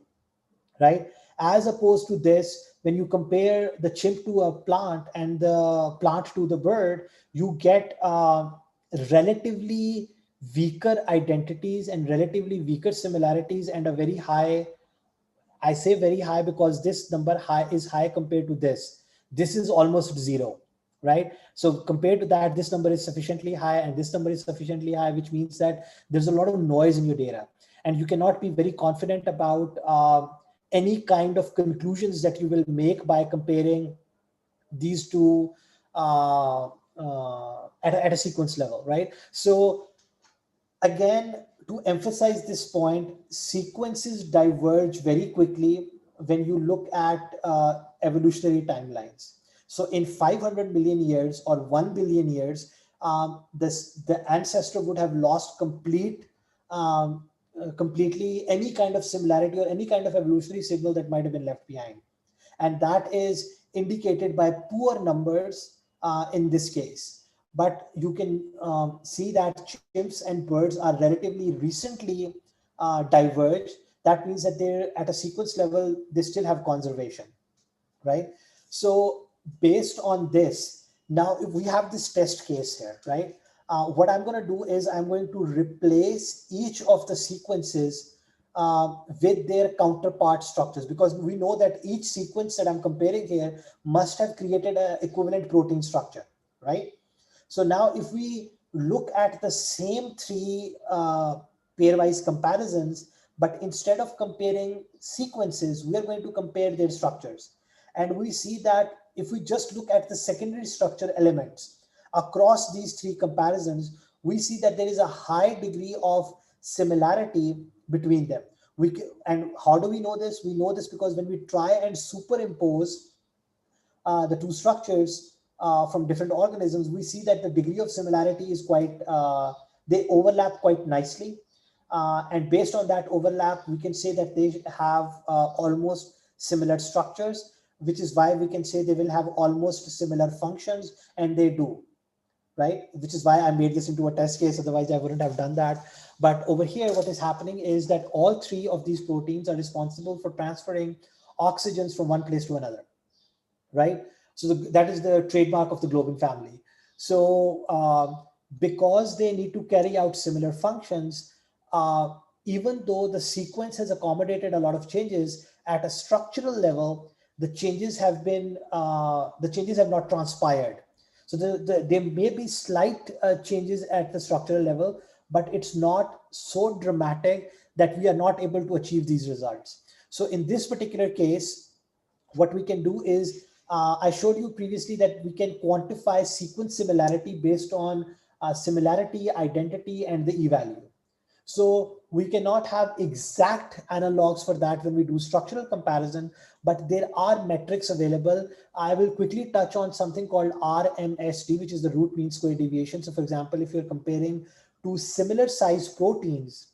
right? As opposed to this, when you compare the chimp to a plant and the plant to the bird, you get relatively weaker identities and relatively weaker similarities, and a very high, I say very high because this number is high compared to this. This is almost 0, right? So compared to that, this number is sufficiently high and this number is sufficiently high, which means that there's a lot of noise in your data, and you cannot be very confident about any kind of conclusions that you will make by comparing these two at a sequence level, right? So again, to emphasize this point, sequences diverge very quickly when you look at evolutionary timelines. So in 500 million years or 1 billion years, the ancestor would have lost completely any kind of similarity or any kind of evolutionary signal that might have been left behind. And that is indicated by poor numbers in this case. But you can see that chimps and birds are relatively recently diverged. That means that they're at a sequence level, they still have conservation, right? So based on this, now if we have this test case here, right? What I'm going to do is I'm going to replace each of the sequences with their counterpart structures, because we know that each sequence that I'm comparing here must have created an equivalent protein structure, right? So now if we look at the same three pairwise comparisons, but instead of comparing sequences, we are going to compare their structures. And we see that if we just look at the secondary structure elements across these three comparisons, we see that there is a high degree of similarity between them. And how do we know this? We know this because when we try and superimpose the two structures from different organisms, we see that the degree of similarity is quite, they overlap quite nicely. And based on that overlap, we can say that they have almost similar structures, which is why we can say they will have almost similar functions, and they do, right? Which is why I made this into a test case, otherwise I wouldn't have done that. But over here, what is happening is that all three of these proteins are responsible for transferring oxygens from one place to another, right? So that is the trademark of the globin family. So because they need to carry out similar functions, even though the sequence has accommodated a lot of changes at a structural level, the changes have not transpired. So there may be slight changes at the structural level, but it's not so dramatic that we are not able to achieve these results. So in this particular case, what we can do is, I showed you previously that we can quantify sequence similarity based on similarity, identity, and the e-value. So we cannot have exact analogs for that when we do structural comparison, but there are metrics available. I will quickly touch on something called RMSD, which is the root mean square deviation. So for example, if you're comparing two similar size proteins,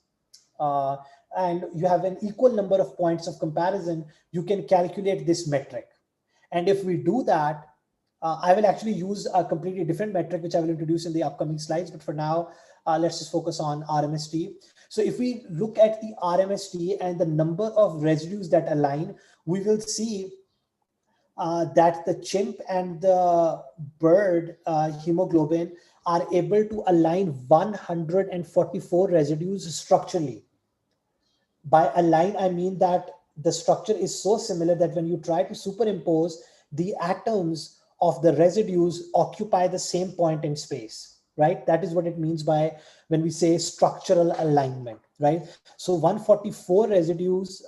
and you have an equal number of points of comparison, you can calculate this metric. And if we do that, I will actually use a completely different metric, which I will introduce in the upcoming slides. But for now, let's just focus on RMSD. So if we look at the RMST and the number of residues that align, we will see that the chimp and the bird hemoglobin are able to align 144 residues structurally. By align, I mean that the structure is so similar that when you try to superimpose, the atoms of the residues occupy the same point in space, right? That is what it means by when we say structural alignment, right? So 144 residues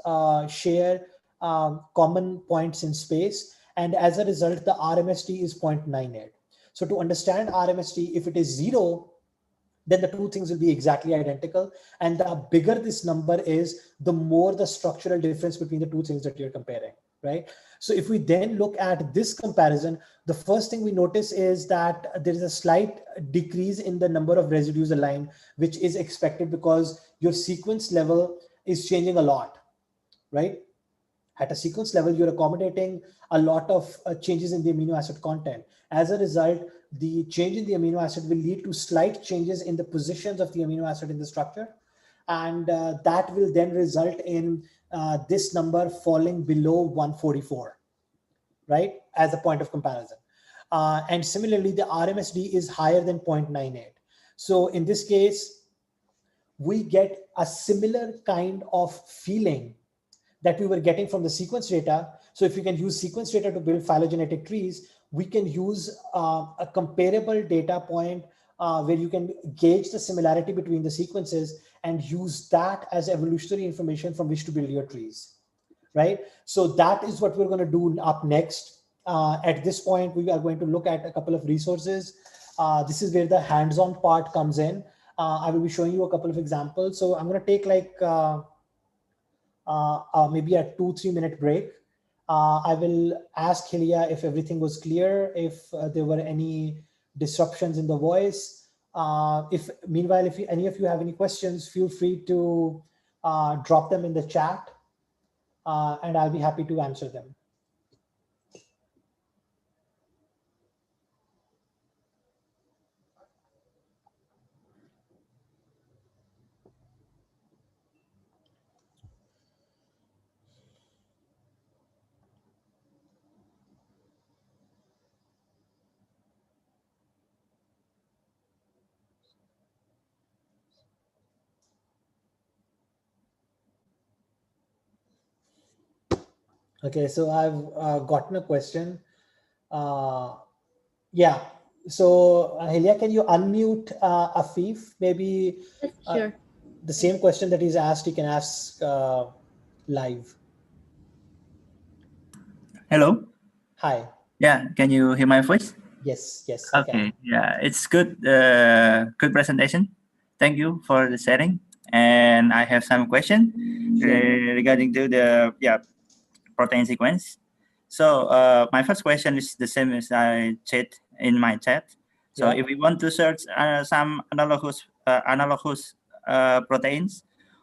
share common points in space. And as a result, the RMST is 0.98. So to understand RMST, if it is 0, then the two things will be exactly identical. And the bigger this number is, the more the structural difference between the two things that you're comparing, right? So if we then look at this comparison, the first thing we notice is that there is a slight decrease in the number of residues aligned, which is expected because your sequence level is changing a lot, right? At a sequence level, you're accommodating a lot of changes in the amino acid content. As a result, the change in the amino acid will lead to slight changes in the positions of the amino acid in the structure. And that will then result in this number falling below 144, right? As a point of comparison. And similarly, the RMSD is higher than 0.98. So in this case, we get a similar kind of feeling that we were getting from the sequence data. So if we can use sequence data to build phylogenetic trees, we can use a comparable data point where you can gauge the similarity between the sequences and use that as evolutionary information from which to build your trees, right? So that is what we're going to do up next. At this point, we are going to look at a couple of resources. This is where the hands-on part comes in. I will be showing you a couple of examples. So I'm going to take like maybe a 2-3 minute break. I will ask Helia if everything was clear, if there were any disruptions in the voice. Meanwhile, if any of you have any questions, feel free to drop them in the chat and I'll be happy to answer them. Okay, so I've gotten a question. Yeah, so Helia, can you unmute Afif? Maybe Yes, sure. The same question that he's asked, he can ask live. Hello. Hi. Yeah, can you hear my voice? Yes, yes, I can. Okay. Yeah, it's good. Good presentation. Thank you for the sharing. And I have some question regarding to the protein sequence. So my first question is the same as I chat in my chat. So if we want to search some analogous proteins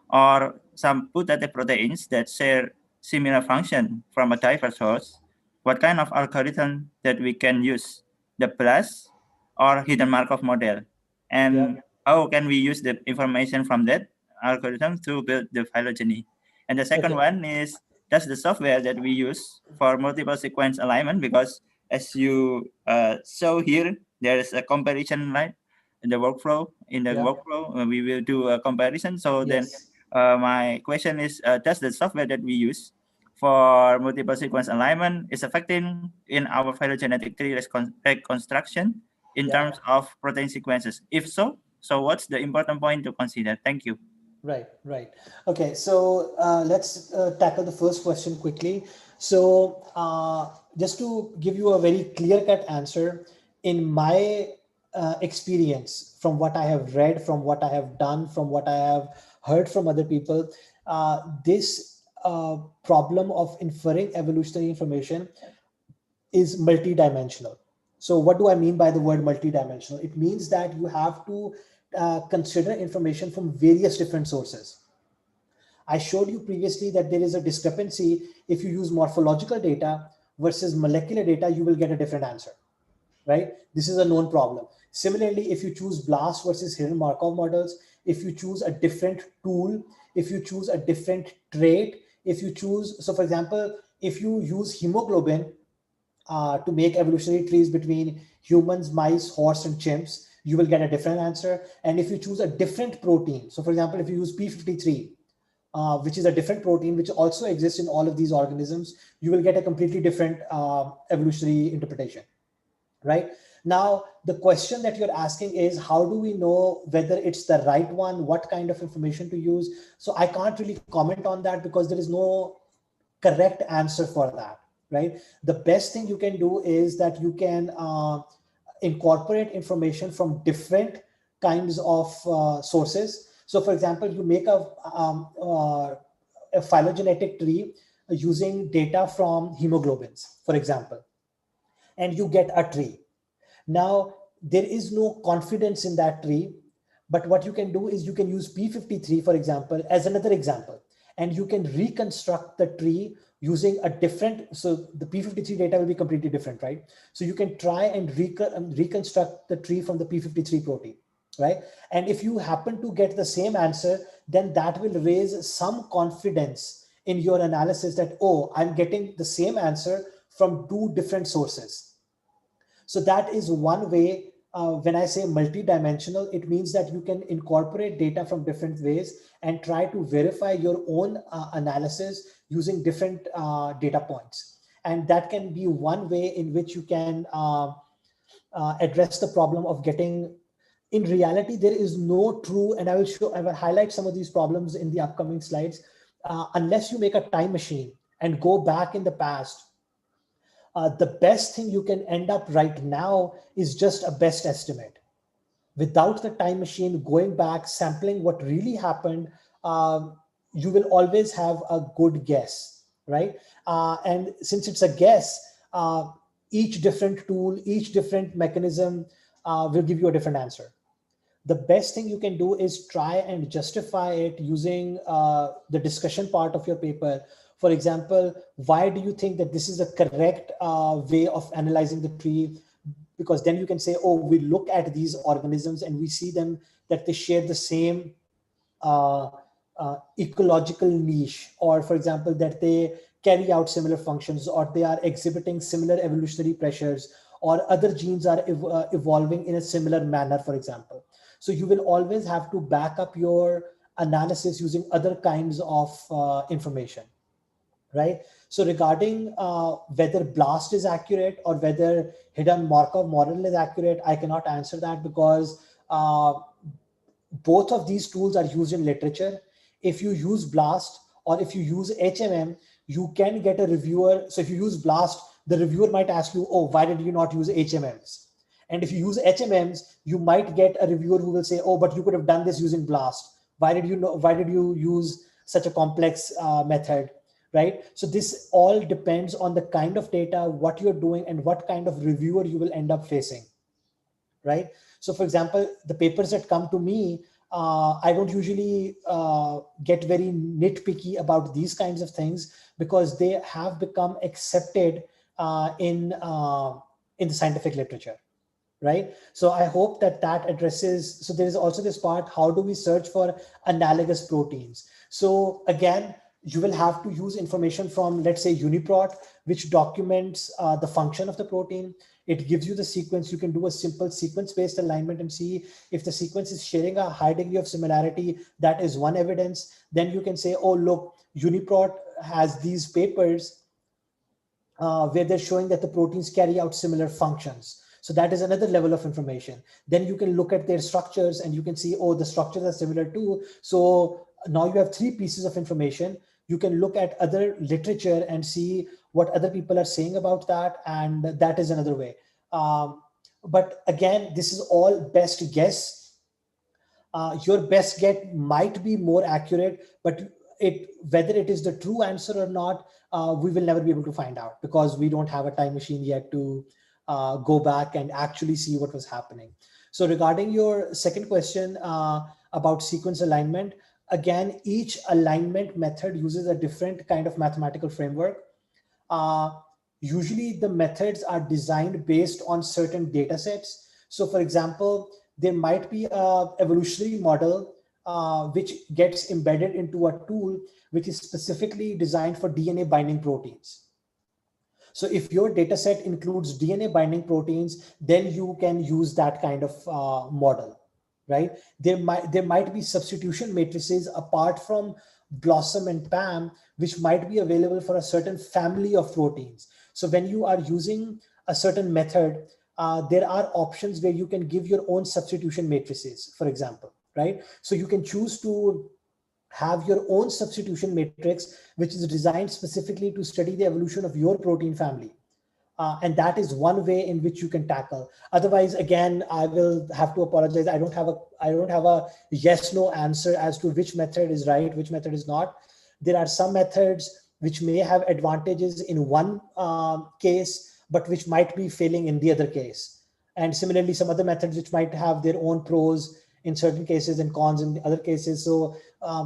or some putative proteins that share similar function from a diverse source, what kind of algorithm that we can use, the plus or hidden Markov model, and how can we use the information from that algorithm to build the phylogeny? And the second one is, that's the software that we use for multiple sequence alignment, because as you show here, there is a comparison, right? In the workflow, we will do a comparison. So then my question is, does the software that we use for multiple sequence alignment is affecting in our phylogenetic tree reconstruction in terms of protein sequences? If so, what's the important point to consider? Thank you. Right. Okay, so let's tackle the first question quickly. So just to give you a very clear-cut answer, in my experience, from what I have read, from what I have done, from what I have heard from other people, this problem of inferring evolutionary information is multidimensional. So what do I mean by the word multidimensional? It means that you have to consider information from various different sources. I showed you previously that there is a discrepancy. If you use morphological data versus molecular data, you will get a different answer, right? This is a known problem. Similarly, if you choose BLAST versus hidden Markov models, if you choose a different tool, if you choose a different trait, if you choose, so for example, if you use hemoglobin to make evolutionary trees between humans, mice, horse, and chimps, you will get a different answer. And if you choose a different protein, so for example, if you use P53, which is a different protein which also exists in all of these organisms, you will get a completely different evolutionary interpretation, right? Now, the question that you're asking is, how do we know whether it's the right one, what kind of information to use? So I can't really comment on that because there is no correct answer for that, right? The best thing you can do is that you can incorporate information from different kinds of sources. So for example, you make a phylogenetic tree using data from hemoglobins, for example, and you get a tree. Now, there is no confidence in that tree, but what you can do is you can use P53, for example, as another example, and you can reconstruct the tree using a different, so the P53 data will be completely different, right? So you can try and reconstruct the tree from the P53 protein, right? And if you happen to get the same answer, then that will raise some confidence in your analysis that, oh, I'm getting the same answer from two different sources. So that is one way. When I say multidimensional, it means that you can incorporate data from different ways and try to verify your own analysis using different data points. And that can be one way in which you can address the problem of getting, in reality, there is no true, and I will highlight some of these problems in the upcoming slides. Unless you make a time machine and go back in the past, the best thing you can end up right now is just a best estimate. Without the time machine, going back, sampling what really happened, you will always have a good guess, right? And since it's a guess, each different tool, each different mechanism will give you a different answer. The best thing you can do is try and justify it using the discussion part of your paper. For example, why do you think that this is a correct way of analyzing the tree? Because then you can say, oh, we look at these organisms and we see them that they share the same ecological niche, or for example, that they carry out similar functions, or they are exhibiting similar evolutionary pressures, or other genes are evolving in a similar manner, for example. So you will always have to back up your analysis using other kinds of information, right? So regarding whether BLAST is accurate or whether hidden Markov model is accurate, I cannot answer that because both of these tools are used in literature. If you use BLAST or if you use HMM, you can get a reviewer. So if you use BLAST, the reviewer might ask you, oh, why did you not use HMMs? And if you use HMMs, you might get a reviewer who will say, oh, but you could have done this using BLAST. Why did you use such a complex method, right? So this all depends on the kind of data, what you're doing, and what kind of reviewer you will end up facing, right? So for example, the papers that come to me, I don't usually get very nitpicky about these kinds of things because they have become accepted in the scientific literature, right? So I hope that addresses, so there is also this part, how do we search for analogous proteins? So again, you will have to use information from, let's say, UniProt, which documents the function of the protein. It gives you the sequence. You can do a simple sequence-based alignment and see if the sequence is sharing a high degree of similarity. That is one evidence. Then you can say, oh, look, UniProt has these papers where they're showing that the proteins carry out similar functions. So that is another level of information. Then you can look at their structures and you can see, oh, the structures are similar too. So now you have three pieces of information. You can look at other literature and see what other people are saying about that. And that is another way. But again, this is all best guess. Your best guess might be more accurate, but whether it is the true answer or not, we will never be able to find out because we don't have a time machine yet to go back and actually see what was happening. So regarding your second question about sequence alignment, again, each alignment method uses a different kind of mathematical framework. Usually the methods are designed based on certain data sets. So for example, there might be an evolutionary model which gets embedded into a tool which is specifically designed for DNA binding proteins. So if your data set includes DNA binding proteins, then you can use that kind of model, right? There might be substitution matrices apart from BLOSSOM and PAM, which might be available for a certain family of proteins. So when you are using a certain method, there are options where you can give your own substitution matrices, for example, right? So you can choose to have your own substitution matrix, which is designed specifically to study the evolution of your protein family. And that is one way in which you can tackle. Otherwise, again, I will have to apologize. I don't have a yes, no answer as to which method is right, which method is not. There are some methods which may have advantages in one case, but which might be failing in the other case. And similarly, some other methods which might have their own pros in certain cases and cons in the other cases. So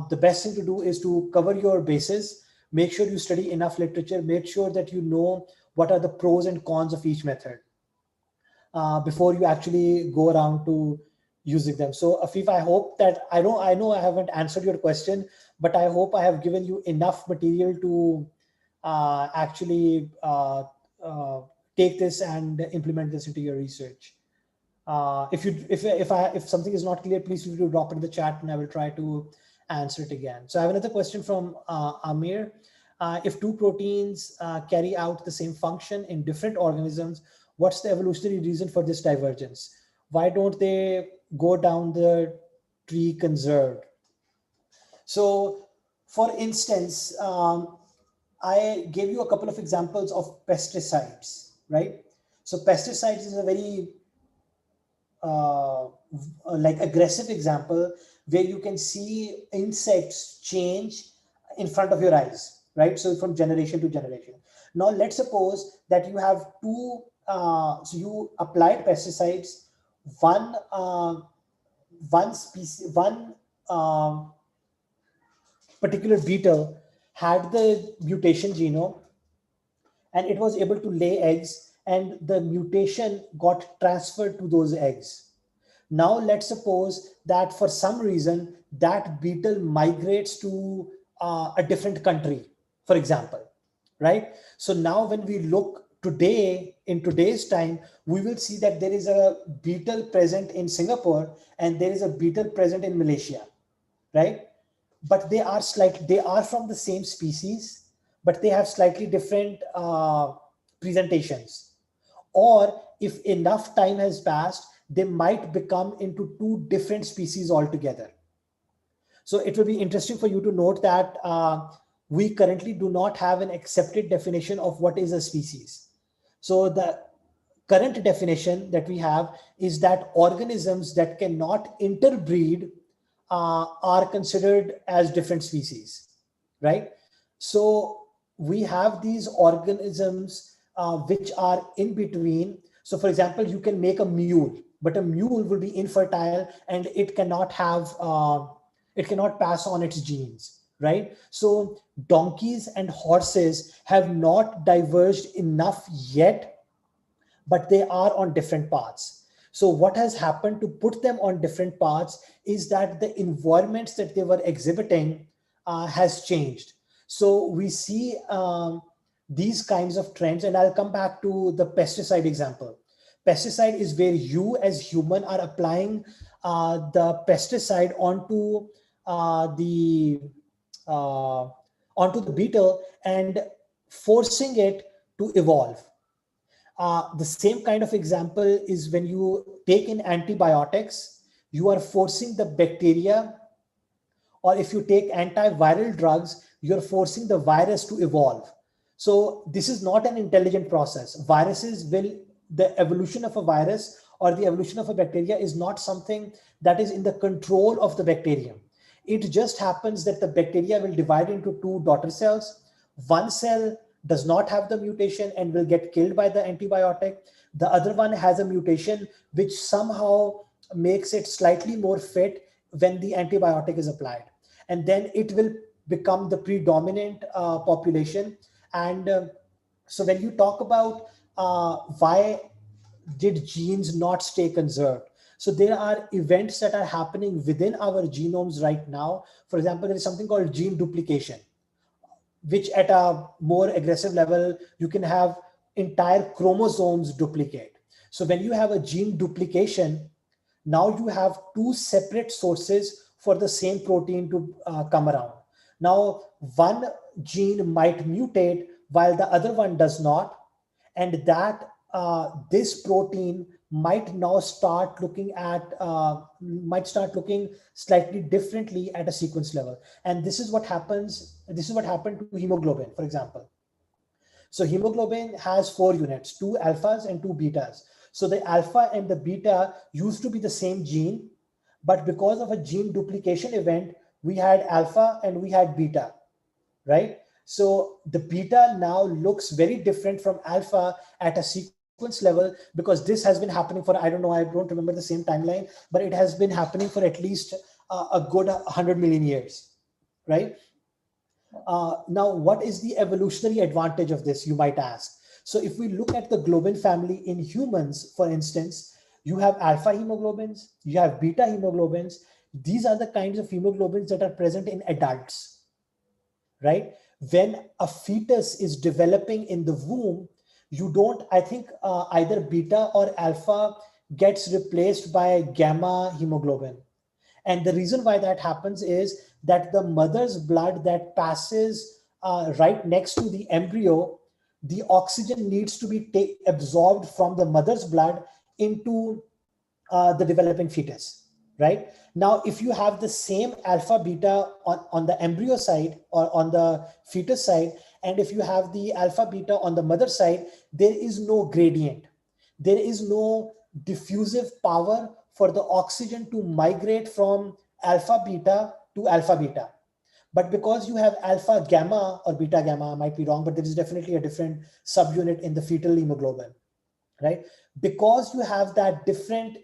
the best thing to do is to cover your bases, make sure you study enough literature, make sure that you know what are the pros and cons of each method before you actually go around to using them. So Afif, I hope that, I know I haven't answered your question, but I hope I have given you enough material to actually take this and implement this into your research. If something is not clear, please feel free to drop it in the chat and I will try to answer it again. So I have another question from Amir. If two proteins carry out the same function in different organisms, what's the evolutionary reason for this divergence? Why don't they go down the tree conserved? So for instance, I gave you a couple of examples of pesticides, right? So pesticides is a very like aggressive example where you can see insects change in front of your eyes, right? So from generation to generation. Now let's suppose that you have two, so you applied pesticides, one species, one particular beetle had the mutation genome and it was able to lay eggs and the mutation got transferred to those eggs. Now let's suppose that for some reason that beetle migrates to a different country, for example, right? So now when we look today, in today's time, we will see that there is a beetle present in Singapore and there is a beetle present in Malaysia, right? But they are from the same species, but they have slightly different presentations. Or if enough time has passed, they might become into two different species altogether. So it will be interesting for you to note that we currently do not have an accepted definition of what is a species. So the current definition that we have is that organisms that cannot interbreed are considered as different species, right? So we have these organisms which are in between. So for example, you can make a mule, but a mule will be infertile and it cannot pass on its genes, right? So donkeys and horses have not diverged enough yet, but they are on different paths. So what has happened to put them on different paths is that the environments that they were exhibiting has changed. So we see these kinds of trends, and I'll come back to the pesticide example. Pesticide is where you as human are applying the pesticide onto the beetle and forcing it to evolve. The same kind of example is when you take in antibiotics, you are forcing the bacteria, or if you take antiviral drugs, you're forcing the virus to evolve. So this is not an intelligent process. The evolution of a virus or the evolution of a bacteria is not something that is in the control of the bacterium. It just happens that the bacteria will divide into two daughter cells. One cell does not have the mutation and will get killed by the antibiotic. The other one has a mutation which somehow makes it slightly more fit when the antibiotic is applied. And then it will become the predominant population. And so when you talk about why did genes not stay conserved? So there are events that are happening within our genomes right now. For example, there is something called gene duplication, which at a more aggressive level, you can have entire chromosomes duplicate. So when you have a gene duplication, now you have two separate sources for the same protein to come around. Now, one gene might mutate while the other one does not. And that this protein might now start looking at, might start looking slightly differently at a sequence level. And this is what happens. This is what happened to hemoglobin, for example. So hemoglobin has 4 units, 2 alphas and 2 betas. So the alpha and the beta used to be the same gene, but because of a gene duplication event, we had alpha and we had beta, right? So the beta now looks very different from alpha at a sequence level, because this has been happening for, I don't know, I don't remember the same timeline, but it has been happening for at least a good 100 million years, right? Now, what is the evolutionary advantage of this, you might ask? So if we look at the globin family in humans, for instance, you have alpha hemoglobins, you have beta hemoglobins. These are the kinds of hemoglobins that are present in adults, right? When a fetus is developing in the womb, you don't, I think either beta or alpha gets replaced by gamma hemoglobin. And the reason why that happens is that the mother's blood that passes right next to the embryo, the oxygen needs to be absorbed from the mother's blood into the developing fetus, right? Now, if you have the same alpha beta on the embryo side or on the fetus side, and if you have the alpha beta on the mother side, there is no gradient. There is no diffusive power for the oxygen to migrate from alpha beta to alpha beta. But because you have alpha gamma or beta gamma, I might be wrong, but there is definitely a different subunit in the fetal hemoglobin, right? Because you have that different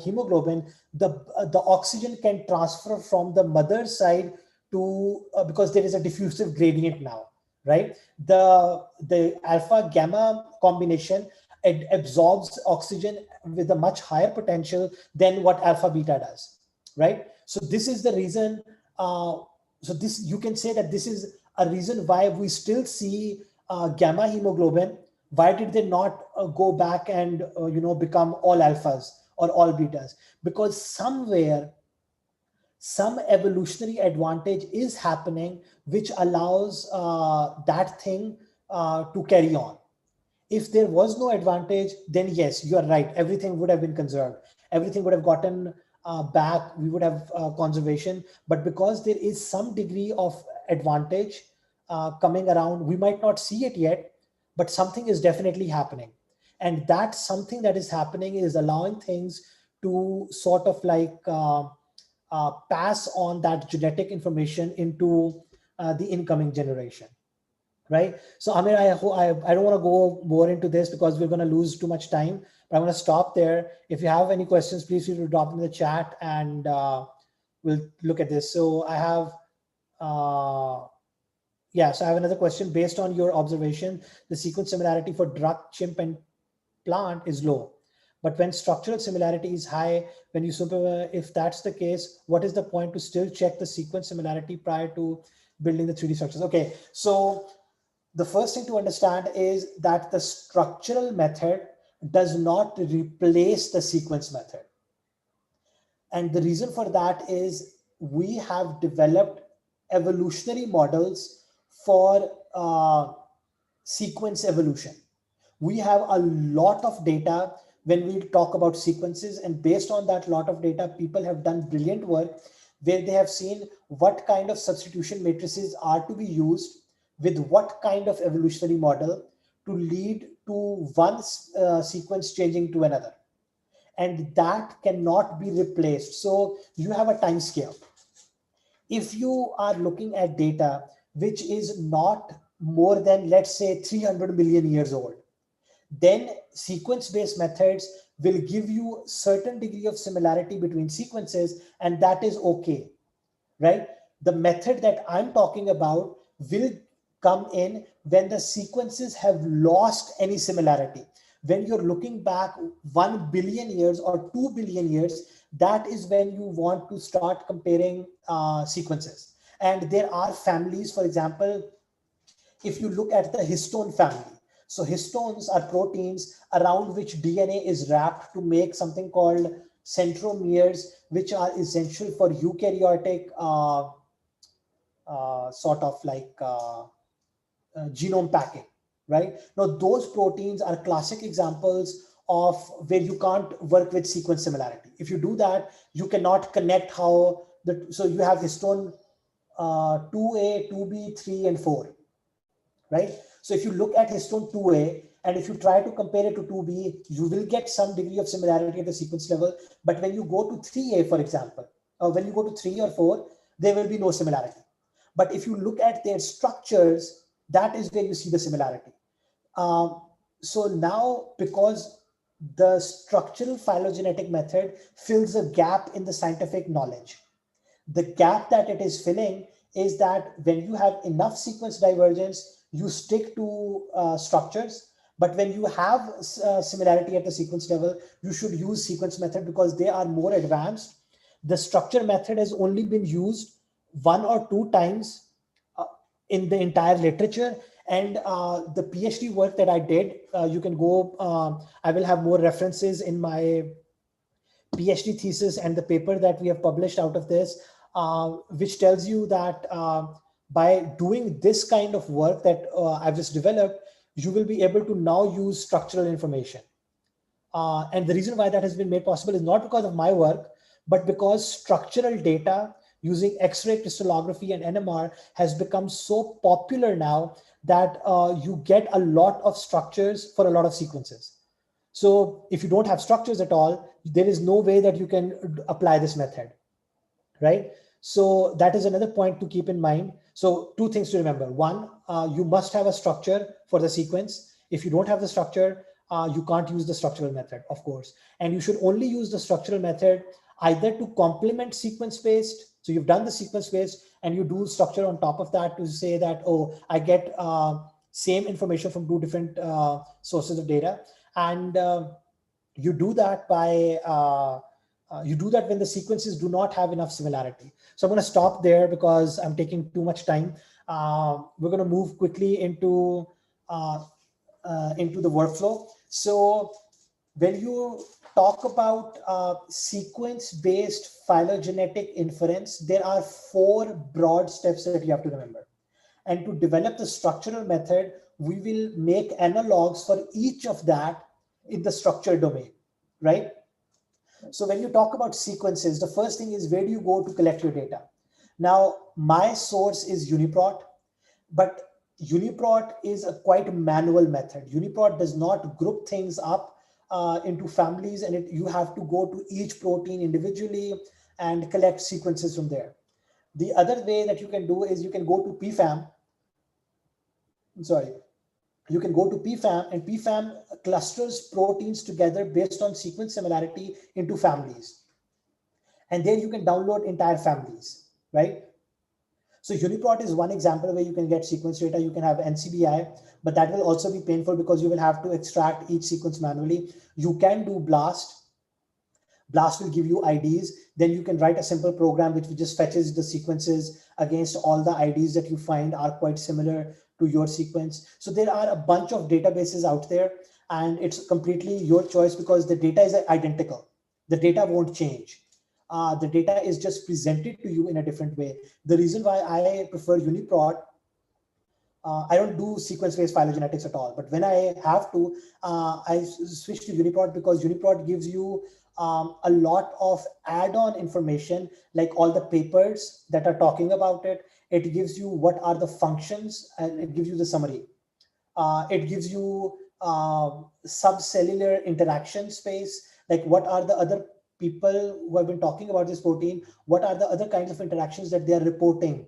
hemoglobin, the oxygen can transfer from the mother's side to, because there is a diffusive gradient now, right? The alpha gamma combination, it absorbs oxygen with a much higher potential than what alpha beta does, right? So this is the reason, so this, you can say that this is a reason why we still see gamma hemoglobin. Why did they not go back and become all alphas or all betas? Because somewhere some evolutionary advantage is happening which allows that thing to carry on. If there was no advantage, then yes, you are right, everything would have been conserved, everything would have gotten back, we would have conservation. But because there is some degree of advantage coming around, we might not see it yet, but something is definitely happening. And that something that is happening is allowing things to sort of like pass on that genetic information into the incoming generation, right? So Amir, I don't want to go more into this because we're going to lose too much time, but I'm going to stop there. If you have any questions, please feel free to drop in the chat and we'll look at this. So I have, so I have another question. Based on your observation, the sequence similarity for duck, chimp, and plant is low, but when structural similarity is high, when you if that's the case, what is the point to still check the sequence similarity prior to building the 3D structures? Okay, so the first thing to understand is that the structural method does not replace the sequence method. And the reason for that is we have developed evolutionary models for sequence evolution. We have a lot of data when we talk about sequences, and based on that lot of data, people have done brilliant work where they have seen what kind of substitution matrices are to be used with what kind of evolutionary model to lead to one sequence changing to another. And that cannot be replaced. So you have a time scale. If you are looking at data which is not more than, let's say, 300 million years old, then sequence-based methods will give you certain degree of similarity between sequences, and that is okay, right? The method that I'm talking about will come in when the sequences have lost any similarity. When you're looking back 1 billion years or 2 billion years, that is when you want to start comparing sequences. And there are families, for example, if you look at the histone family. So histones are proteins around which DNA is wrapped to make something called centromeres, which are essential for eukaryotic sort of like genome packing, right? Now, those proteins are classic examples of where you can't work with sequence similarity. If you do that, you cannot connect how so you have histone 2A, 2B, 3, and 4, right? So if you look at histone 2A, and if you try to compare it to 2B, you will get some degree of similarity at the sequence level. But when you go to 3A, for example, or when you go to 3 or 4, there will be no similarity. But if you look at their structures, that is where you see the similarity. So now, because the structural phylogenetic method fills a gap in the scientific knowledge, the gap that it is filling is that when you have enough sequence divergence, you stick to structures. But when you have similarity at the sequence level, you should use sequence method because they are more advanced. The structure method has only been used 1 or 2 times in the entire literature. And the PhD work that I did, you can go, I will have more references in my PhD thesis and the paper that we have published out of this, which tells you that by doing this kind of work that I've just developed, you will be able to now use structural information. And the reason why that has been made possible is not because of my work, but because structural data using X-ray crystallography and NMR has become so popular now that you get a lot of structures for a lot of sequences. So if you don't have structures at all, there is no way that you can apply this method, right? So that is another point to keep in mind. So 2 things to remember. 1, you must have a structure for the sequence. If you don't have the structure, you can't use the structural method, of course. And you should only use the structural method either to complement sequence-based. So you've done the sequence-based and you do structure on top of that to say that, oh, I get same information from 2 different sources of data. And you do that by you do that when the sequences do not have enough similarity. So I'm going to stop there because I'm taking too much time. We're going to move quickly into the workflow. So when you talk about sequence-based phylogenetic inference, there are 4 broad steps that you have to remember. And to develop the structural method, we will make analogs for each of that in the structure domain, right? So when you talk about sequences, the first thing is, where do you go to collect your data? Now, my source is UniProt, but UniProt is a quite manual method. UniProt does not group things up into families, and you have to go to each protein individually and collect sequences from there. The other way that you can do is you can go to PFAM. You can go to PFAM, and PFAM clusters proteins together based on sequence similarity into families. And there you can download entire families, right? So UniProt is one example where you can get sequence data. You can have NCBI, but that will also be painful because you will have to extract each sequence manually. You can do BLAST. BLAST will give you IDs. Then you can write a simple program which just fetches the sequences against all the IDs that you find are quite similar to your sequence. So there are a bunch of databases out there, and it's completely your choice because the data is identical. The data won't change. The data is just presented to you in a different way. The reason why I prefer UniProt, I don't do sequence-based phylogenetics at all, but when I have to, I switch to UniProt because UniProt gives you a lot of add-on information, like all the papers that are talking about it. It gives you what are the functions, and it gives you the summary. It gives you subcellular interaction space, like what are the other people who have been talking about this protein, what are the other kinds of interactions that they are reporting.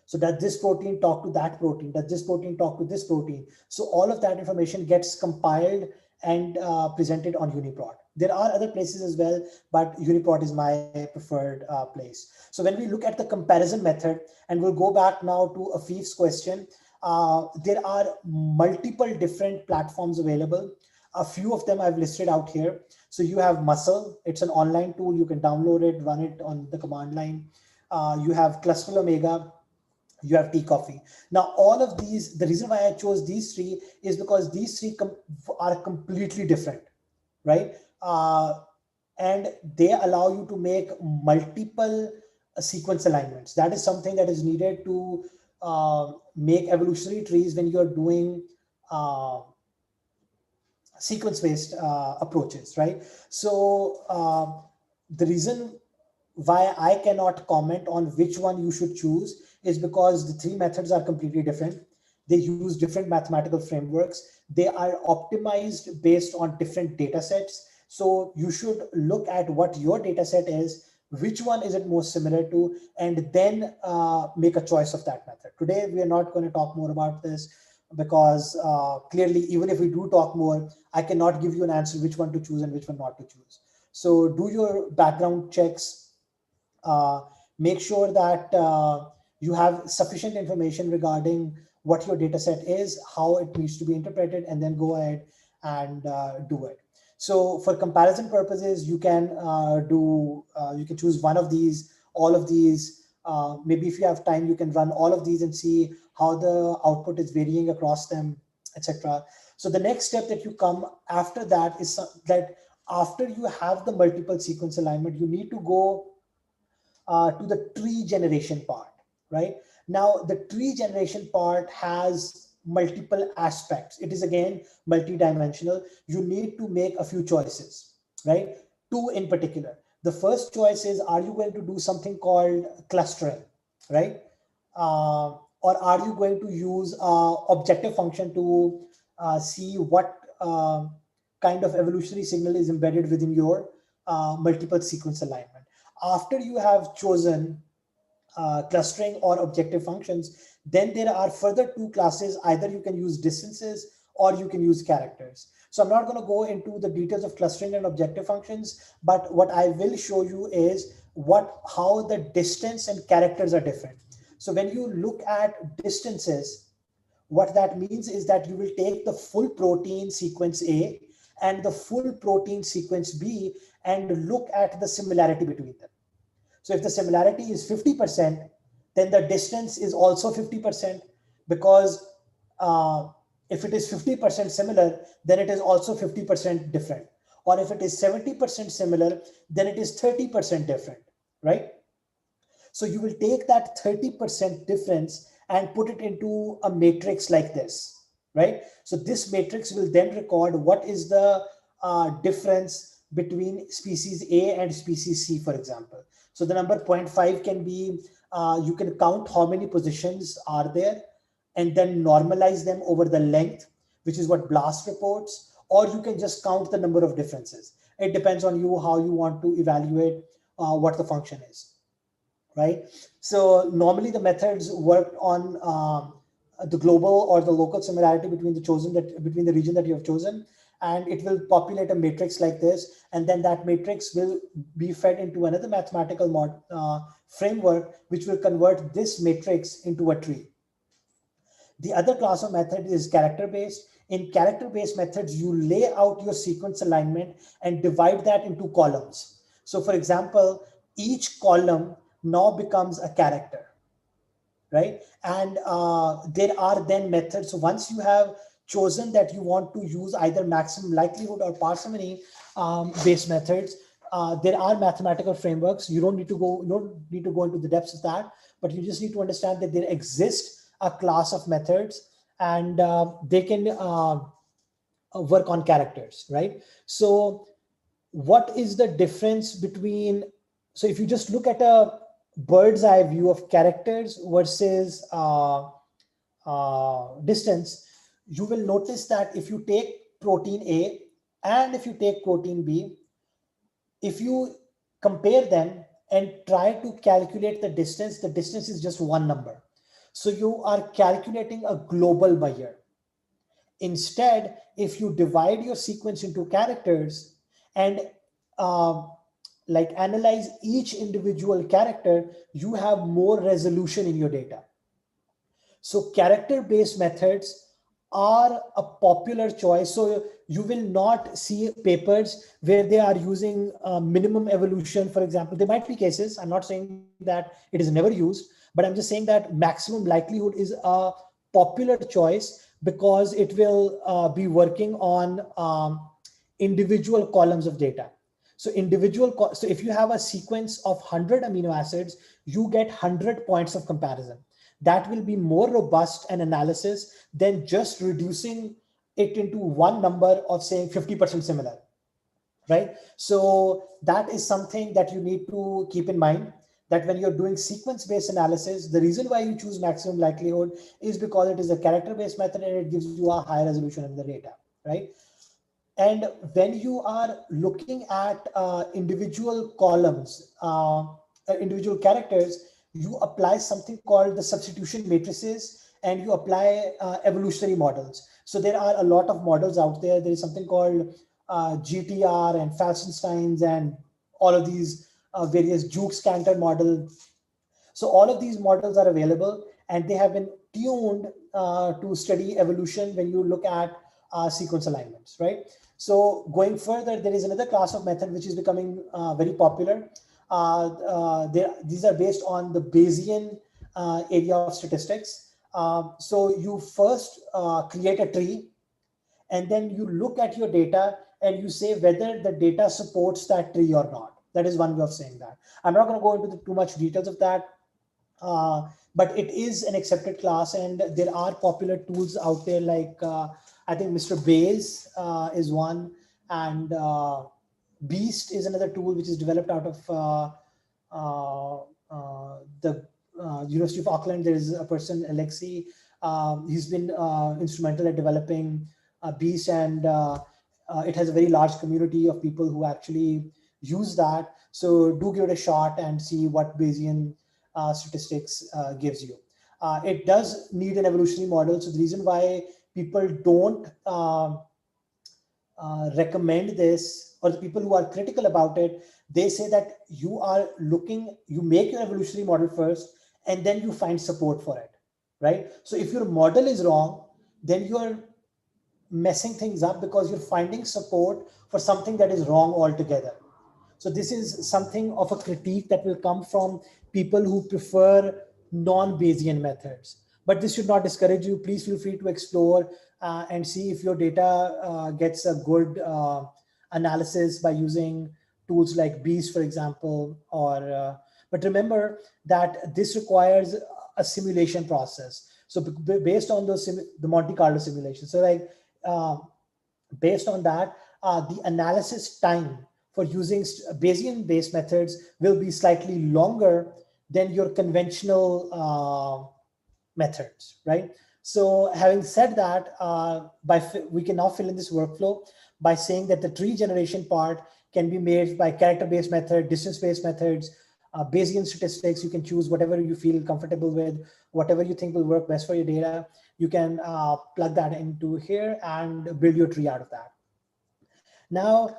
So does this protein talk to that protein? Does this protein talk to this protein? So all of that information gets compiled and presented on UniProt. There are other places as well, but UniProt is my preferred place. So when we look at the comparison method, and we'll go back now to Afif's question, there are multiple different platforms available. A few of them I've listed out here. So you have Muscle. It's an online tool. You can download it, run it on the command line. You have Cluster Omega. You have Tea Coffee. Now, all of these, the reason why I chose these three is because these three are completely different, right? And they allow you to make multiple sequence alignments. That is something that is needed to make evolutionary trees when you're doing sequence-based approaches, right? So the reason why I cannot comment on which one you should choose is because the three methods are completely different. They use different mathematical frameworks. They are optimized based on different data sets. So you should look at what your data set is, which one is it most similar to, and then make a choice of that method. Today, we are not going to talk more about this because clearly, even if we do talk more, I cannot give you an answer which one to choose and which one not to choose. So do your background checks. Make sure that you have sufficient information regarding what your data set is, how it needs to be interpreted, and then go ahead and do it. So for comparison purposes, you can you can choose one of these, all of these. Maybe if you have time, you can run all of these and see how the output is varying across them, etc. So the next step that you come after that is that after you have the multiple sequence alignment, you need to go to the tree generation part, right? Now, the tree generation part has multiple aspects. It is again multidimensional. You need to make a few choices, right? Two in particular. The first choice is, are you going to do something called clustering, right? Or are you going to use objective function to see what kind of evolutionary signal is embedded within your multiple sequence alignment? After you have chosen clustering or objective functions, then there are further two classes. Either you can use distances or you can use characters. So I'm not going to go into the details of clustering and objective functions, but what I will show you is how the distance and characters are different. So when you look at distances, what that means is that you will take the full protein sequence A and the full protein sequence B and look at the similarity between them. So if the similarity is 50%, then the distance is also 50%, because if it is 50% similar, then it is also 50% different. Or if it is 70% similar, then it is 30% different, right? So you will take that 30% difference and put it into a matrix like this, right? So this matrix will then record what is the difference between species A and species C, for example. So the number 0.5 can be, you can count how many positions are there and then normalize them over the length, which is what BLAST reports, or you can just count the number of differences. It depends on you how you want to evaluate what the function is, right? So normally the methods work on the global or the local similarity between the region that you have chosen, and it will populate a matrix like this, and then that matrix will be fed into another mathematical framework, which will convert this matrix into a tree. The other class of method is character-based. In character-based methods, you lay out your sequence alignment and divide that into columns. So for example, each column now becomes a character, right? And there are then methods. So once you have chosen that you want to use either maximum likelihood or parsimony based methods, there are mathematical frameworks. You don't need to go into the depths of that, but you just need to understand that there exists a class of methods, and they can work on characters, right? So what is the difference between, so if you just look at a bird's eye view of characters versus distance, you will notice that if you take protein A and if you take protein B, if you compare them and try to calculate the distance is just one number. So you are calculating a global by here. Instead, if you divide your sequence into characters and like analyze each individual character, you have more resolution in your data. So character-based methods are a popular choice. So you will not see papers where they are using minimum evolution, for example. There might be cases, I'm not saying that it is never used, but I'm just saying that maximum likelihood is a popular choice because it will be working on individual columns of data. So so if you have a sequence of 100 amino acids, you get 100 points of comparison. That will be more robust an analysis than just reducing it into one number of saying 50% similar, right? So that is something that you need to keep in mind, that when you're doing sequence-based analysis, the reason why you choose maximum likelihood is because it is a character-based method and it gives you a high resolution in the data, right? And when you are looking at individual columns, individual characters, you apply something called the substitution matrices and you apply evolutionary models. So there are a lot of models out there. There is something called GTR and Falsenstein's and all of these various Jukes-Cantor model. So all of these models are available and they have been tuned to study evolution when you look at sequence alignments, right? So going further, there is another class of method which is becoming very popular. These are based on the Bayesian area of statistics. So you first create a tree and then you look at your data and you say whether the data supports that tree or not. That is one way of saying that. I'm not going to go into too much details of that. But it is an accepted class and there are popular tools out there like I think Mr. Bayes is one, and Beast is another tool which is developed out of the University of Auckland. There is a person, Alexei, he's been instrumental at developing Beast, and it has a very large community of people who actually use that. So do give it a shot and see what Bayesian statistics gives you. It does need an evolutionary model. So the reason why people don't recommend this, or the people who are critical about it, they say that you make your evolutionary model first and then you find support for it, right? So if your model is wrong, then you're messing things up because you're finding support for something that is wrong altogether. So this is something of a critique that will come from people who prefer non-Bayesian methods. But this should not discourage you. Please feel free to explore and see if your data gets a good analysis by using tools like Beast, for example. But remember that this requires a simulation process. So based on the Monte Carlo simulation. So like based on that, the analysis time for using Bayesian-based methods will be slightly longer than your conventional methods, right? So having said that, we can now fill in this workflow by saying that the tree generation part can be made by character-based method, distance-based methods, Bayesian statistics. You can choose whatever you feel comfortable with, whatever you think will work best for your data. You can plug that into here and build your tree out of that. Now,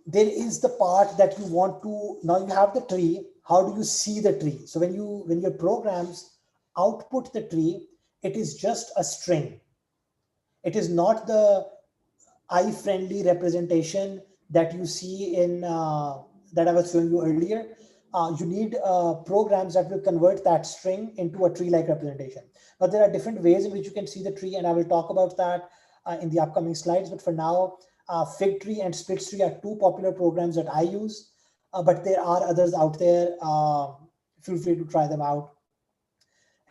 there is the part that you want to, now you have the tree, how do you see the tree? So when your programs output the tree, it is just a string. It is not the eye-friendly representation that you see in, that I was showing you earlier. You need programs that will convert that string into a tree-like representation. Now, there are different ways in which you can see the tree, and I will talk about that in the upcoming slides. But for now, Fig Tree and Split Tree are two popular programs that I use, but there are others out there. Feel free to try them out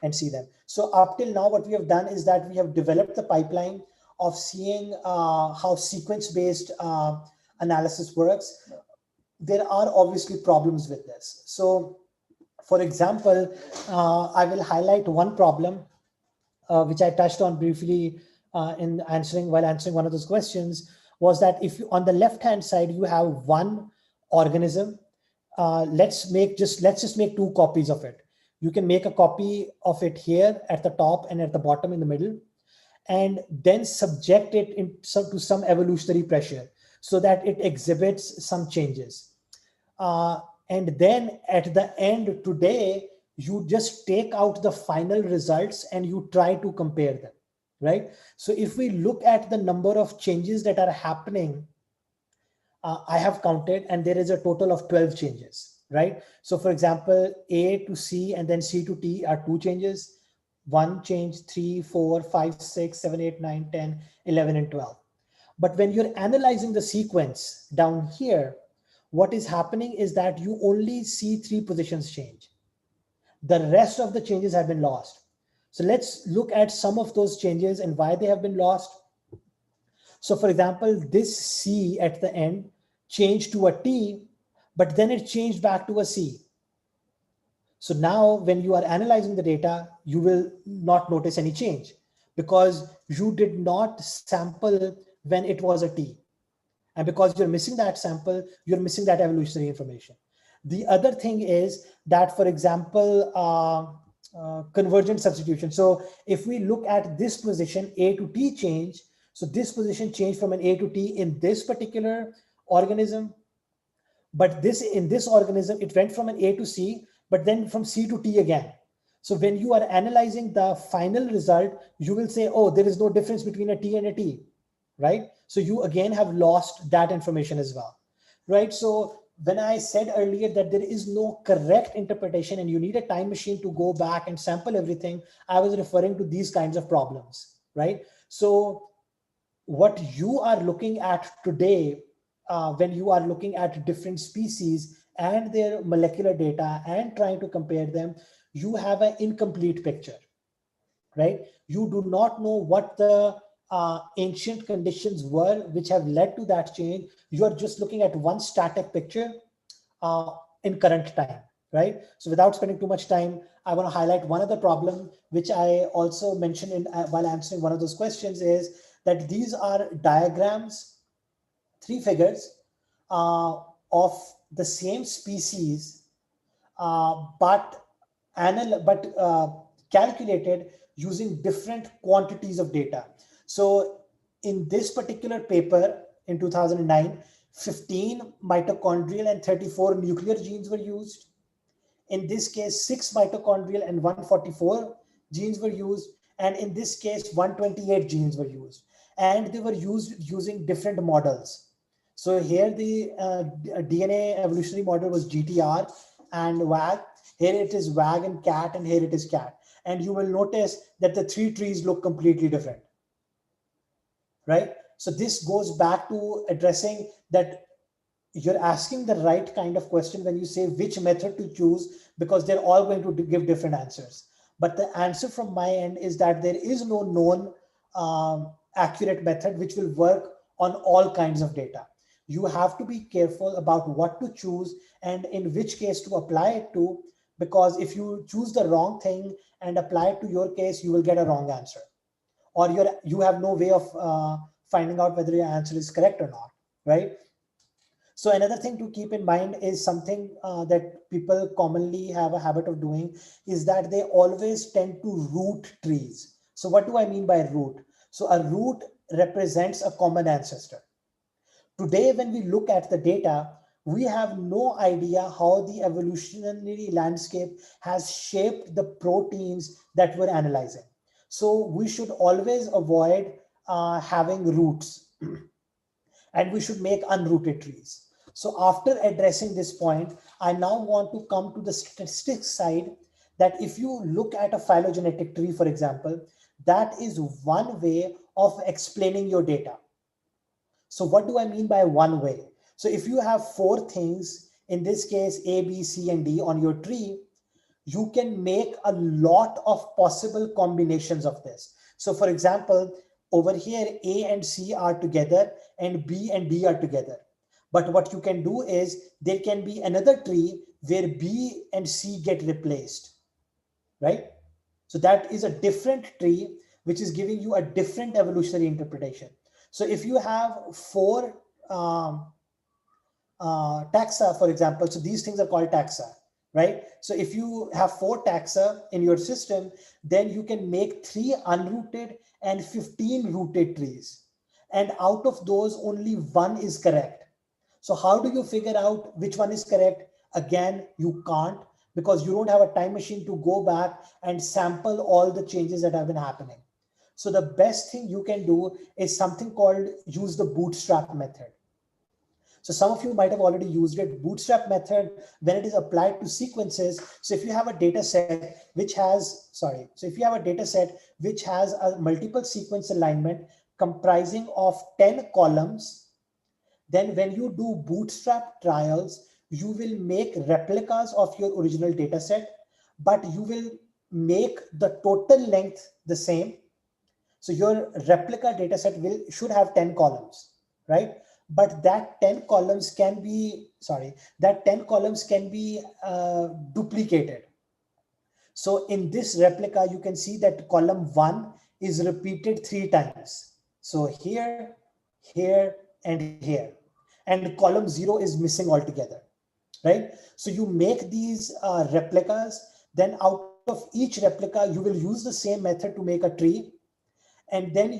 and see them. So up till now, what we have done is that we have developed the pipeline of seeing how sequence-based analysis works. There are obviously problems with this. So for example, I will highlight one problem, which I touched on briefly while answering one of those questions, was that if you, on the left-hand side, you have one organism, let's just make two copies of it. You can make a copy of it here at the top and at the bottom in the middle, and then subject it to some evolutionary pressure so that it exhibits some changes. And then at the end today, you just take out the final results and you try to compare them. right? So if we look at the number of changes that are happening, I have counted, and there is a total of 12 changes, right? So for example, A to C and then C to T are 2 changes, 1 change, 3, 4, 5, 6, 7, 8, 9, 10, 11, and 12. But when you're analyzing the sequence down here, what is happening is that you only see 3 positions change. The rest of the changes have been lost. So let's look at some of those changes and why they have been lost. So for example, this C at the end changed to a T, but then it changed back to a C. So now when you are analyzing the data, you will not notice any change because you did not sample when it was a T. And because you're missing that sample, you're missing that evolutionary information. The other thing is that, for example, convergent substitution. So if we look at this position, A to T change, so this position changed from an A to T in this particular organism, but this in this organism, it went from an A to C, but then from C to T again. So when you are analyzing the final result, you will say, oh, there is no difference between a T and a T, right? So you again have lost that information as well, right? So when I said earlier that there is no correct interpretation and you need a time machine to go back and sample everything, I was referring to these kinds of problems, right? So what you are looking at today, when you are looking at different species and their molecular data and trying to compare them, you have an incomplete picture, right? You do not know what the ancient conditions were which have led to that change. You are just looking at one static picture in current time, right? So without spending too much time, I want to highlight one other problem, which I also mentioned while answering one of those questions, is that these are diagrams, 3 figures of the same species, but calculated using different quantities of data. So in this particular paper in 2009, 15 mitochondrial and 34 nuclear genes were used. In this case, 6 mitochondrial and 144 genes were used. And in this case, 128 genes were used. And they were used using different models. So here the DNA evolutionary model was GTR and WAG. Here it is WAG and CAT, and here it is CAT. And you will notice that the 3 trees look completely different, right? So this goes back to addressing that you're asking the right kind of question when you say which method to choose, because they're all going to give different answers. But the answer from my end is that there is no known accurate method which will work on all kinds of data. You have to be careful about what to choose and in which case to apply it to, because if you choose the wrong thing and apply it to your case, you will get a wrong answer, or you have no way of finding out whether your answer is correct or not, right? So another thing to keep in mind is something that people commonly have a habit of doing, is that they always tend to root trees. So what do I mean by root? So a root represents a common ancestor. Today, when we look at the data, we have no idea how the evolutionary landscape has shaped the proteins that we're analyzing. So we should always avoid having roots and we should make unrooted trees. So after addressing this point, I now want to come to the statistics side, that if you look at a phylogenetic tree, for example, that is one way of explaining your data. So what do I mean by one way? So if you have 4 things, in this case, A, B, C, and D on your tree, you can make a lot of possible combinations of this. So for example, over here, A and C are together and B and D are together. But what you can do is there can be another tree where B and C get replaced, right? So that is a different tree, which is giving you a different evolutionary interpretation. So if you have 4 taxa, for example, so these things are called taxa, right? So if you have 4 taxa in your system, then you can make 3 unrooted and 15 rooted trees. And out of those, only 1 is correct. So how do you figure out which one is correct? Again, you can't, because you don't have a time machine to go back and sample all the changes that have been happening. So the best thing you can do is something called use the bootstrap method. So some of you might have already used it. Bootstrap method, when it is applied to sequences. So if you have a data set which has, so if you have a data set which has a multiple sequence alignment comprising of 10 columns, then when you do bootstrap trials, you will make replicas of your original data set, but you will make the total length the same. So your replica data set should have 10 columns, right? But that 10 columns can be, duplicated. So in this replica, you can see that column 1 is repeated 3 times. So here, here, and here. And column 0 is missing altogether, right? So you make these replicas, then out of each replica, you will use the same method to make a tree. And then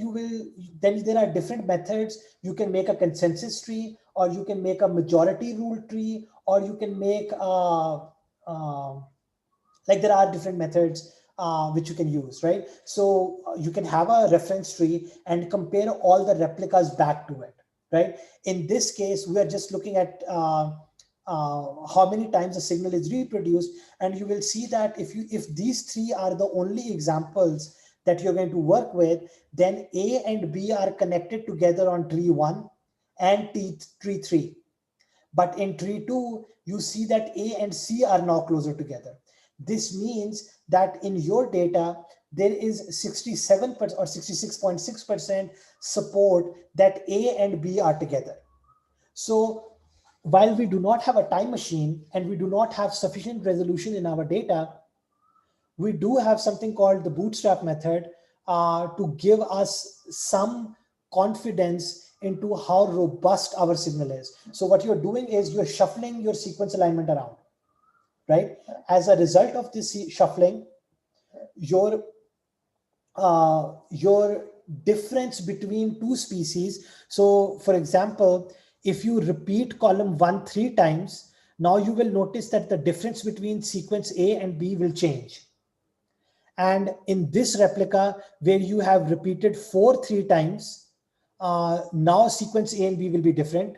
there are different methods. You can make a consensus tree, or you can make a majority rule tree, or you can make like there are different methods which you can use, right? So you can have a reference tree and compare all the replicas back to it, right? In this case, we are just looking at how many times the signal is reproduced, and you will see that if these 3 are the only examples that you're going to work with, then A and B are connected together on tree 1 and tree 3. But in tree 2, you see that A and C are now closer together. This means that in your data, there is 67% or 66.6% support that A and B are together. So while we do not have a time machine and we do not have sufficient resolution in our data, we do have something called the bootstrap method to give us some confidence into how robust our signal is. So what you're doing is you're shuffling your sequence alignment around, right? As a result of this shuffling, your difference between 2 species. So for example, if you repeat column 1 3 times, now you will notice that the difference between sequence A and B will change. And in this replica, where you have repeated 4 3 times, now sequence A and B will be different.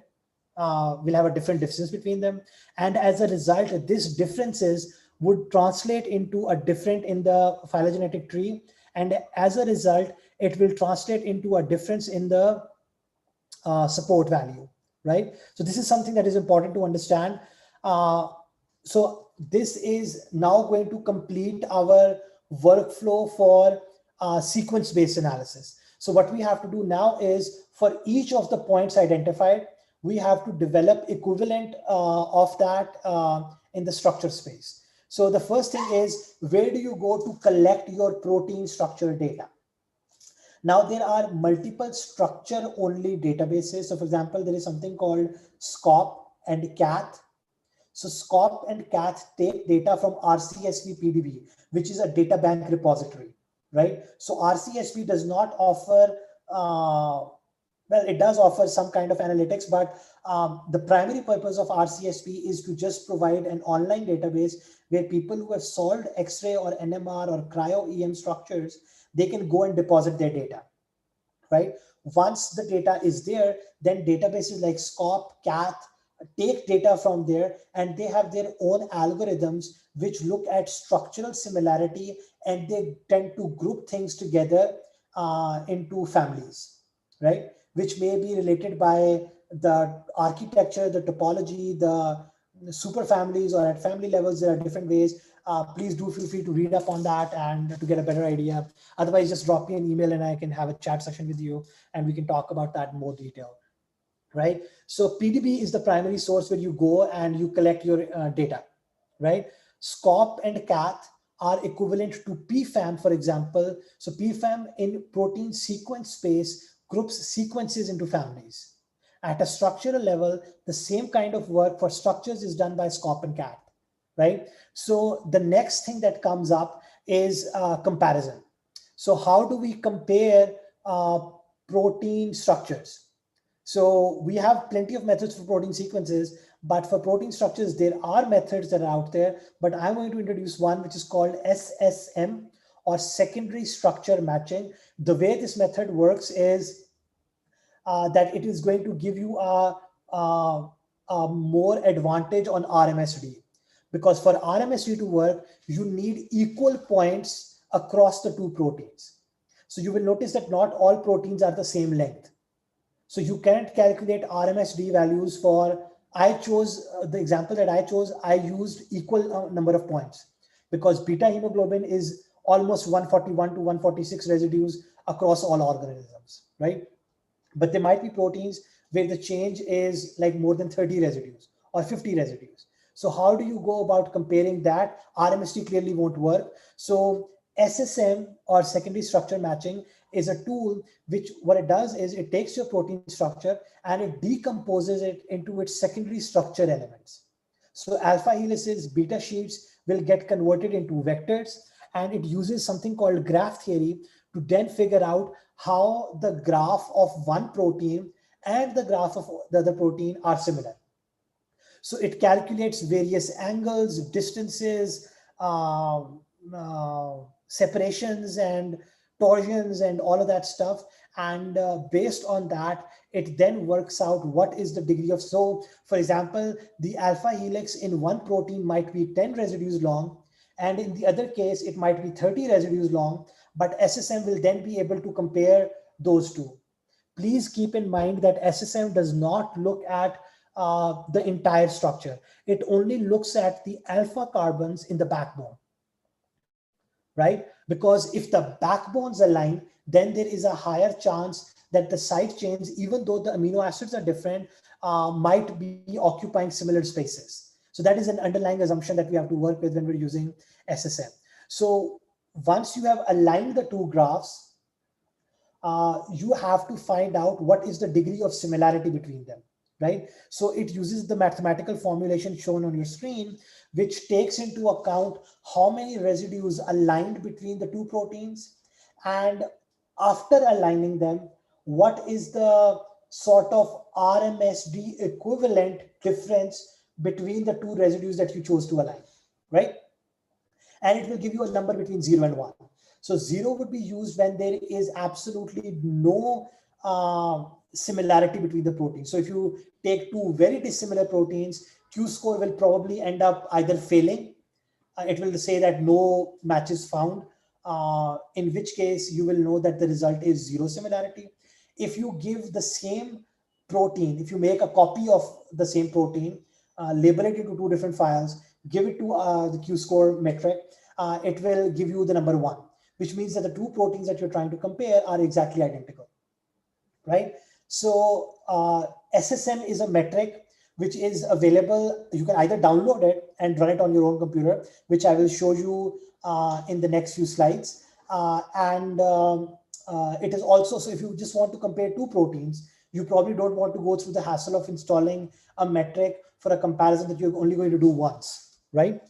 We'll have a different distance between them. And as a result, this differences would translate into a different in the phylogenetic tree. And as a result, it will translate into a difference in the support value, right? So this is something that is important to understand. So this is now going to complete our workflow for sequence-based analysis. So what we have to do now is, for each of the points identified, we have to develop equivalent of that in the structure space. So the first thing is, where do you go to collect your protein structure data? Now there are multiple structure-only databases. So for example, there is something called SCOP and CATH. So SCOP and CATH take data from RCSP PDB, which is a data bank repository, right? So RCSP does not offer, well, it does offer some kind of analytics, but the primary purpose of RCSP is to just provide an online database where people who have solved X-ray or NMR or cryo-EM structures, they can go and deposit their data, right? Once the data is there, then databases like SCOP, CATH take data from there, and they have their own algorithms which look at structural similarity, and they tend to group things together into families, right? Which may be related by the architecture, the topology, the superfamilies, or at family levels, there are different ways. Please do feel free to read up on that and to get a better idea. Otherwise, just drop me an email and I can have a chat session with you and we can talk about that in more detail, right? So PDB is the primary source where you go and you collect your data, right? SCOP and CATH are equivalent to PFAM, for example. So PFAM in protein sequence space groups sequences into families. At a structural level, the same kind of work for structures is done by SCOP and CATH, right? So the next thing that comes up is comparison. So how do we compare protein structures? So we have plenty of methods for protein sequences, but for protein structures, there are methods that are out there, but I'm going to introduce one which is called SSM, or secondary structure matching. The way this method works is that it is going to give you a more advantage on RMSD, because for RMSD to work, you need equal points across the two proteins. So you will notice that not all proteins are the same length. So you can't calculate RMSD values for, I chose the example that I chose, I used equal number of points, because beta hemoglobin is almost 141 to 146 residues across all organisms, right? But there might be proteins where the change is like more than 30 residues or 50 residues. So how do you go about comparing that? RMSD clearly won't work. So SSM, or secondary structure matching, is a tool which what it does is it takes your protein structure and it decomposes it into its secondary structure elements. So alpha helices, beta sheets will get converted into vectors, and it uses something called graph theory to then figure out how the graph of one protein and the graph of the other protein are similar. So it calculates various angles, distances, separations and torsions and all of that stuff. And based on that, it then works out what is the degree of, so for example, the alpha helix in one protein might be 10 residues long, and in the other case, it might be 30 residues long, but SSM will then be able to compare those two. Please keep in mind that SSM does not look at the entire structure. It only looks at the alpha carbons in the backbone, right? Because if the backbones align, then there is a higher chance that the side chains, even though the amino acids are different, might be occupying similar spaces. So that is an underlying assumption that we have to work with when we're using SSM. So once you have aligned the two graphs, you have to find out what is the degree of similarity between them, right? So it uses the mathematical formulation shown on your screen, which takes into account how many residues aligned between the two proteins, and after aligning them, what is the sort of RMSD equivalent difference between the two residues that you chose to align, right? And it will give you a number between 0 and 1. So 0 would be used when there is absolutely no similarity between the proteins. So if you take two very dissimilar proteins, Q score will probably end up either failing. It will say that no match is found, in which case you will know that the result is 0 similarity. If you give the same protein, if you make a copy of the same protein, label it into two different files, give it to the Q score metric, it will give you the number 1, which means that the two proteins that you're trying to compare are exactly identical, right? So SSM is a metric which is available. You can either download it and run it on your own computer, which I will show you in the next few slides. It is also, so if you just want to compare two proteins, you probably don't want to go through the hassle of installing a metric for a comparison that you're only going to do once, right?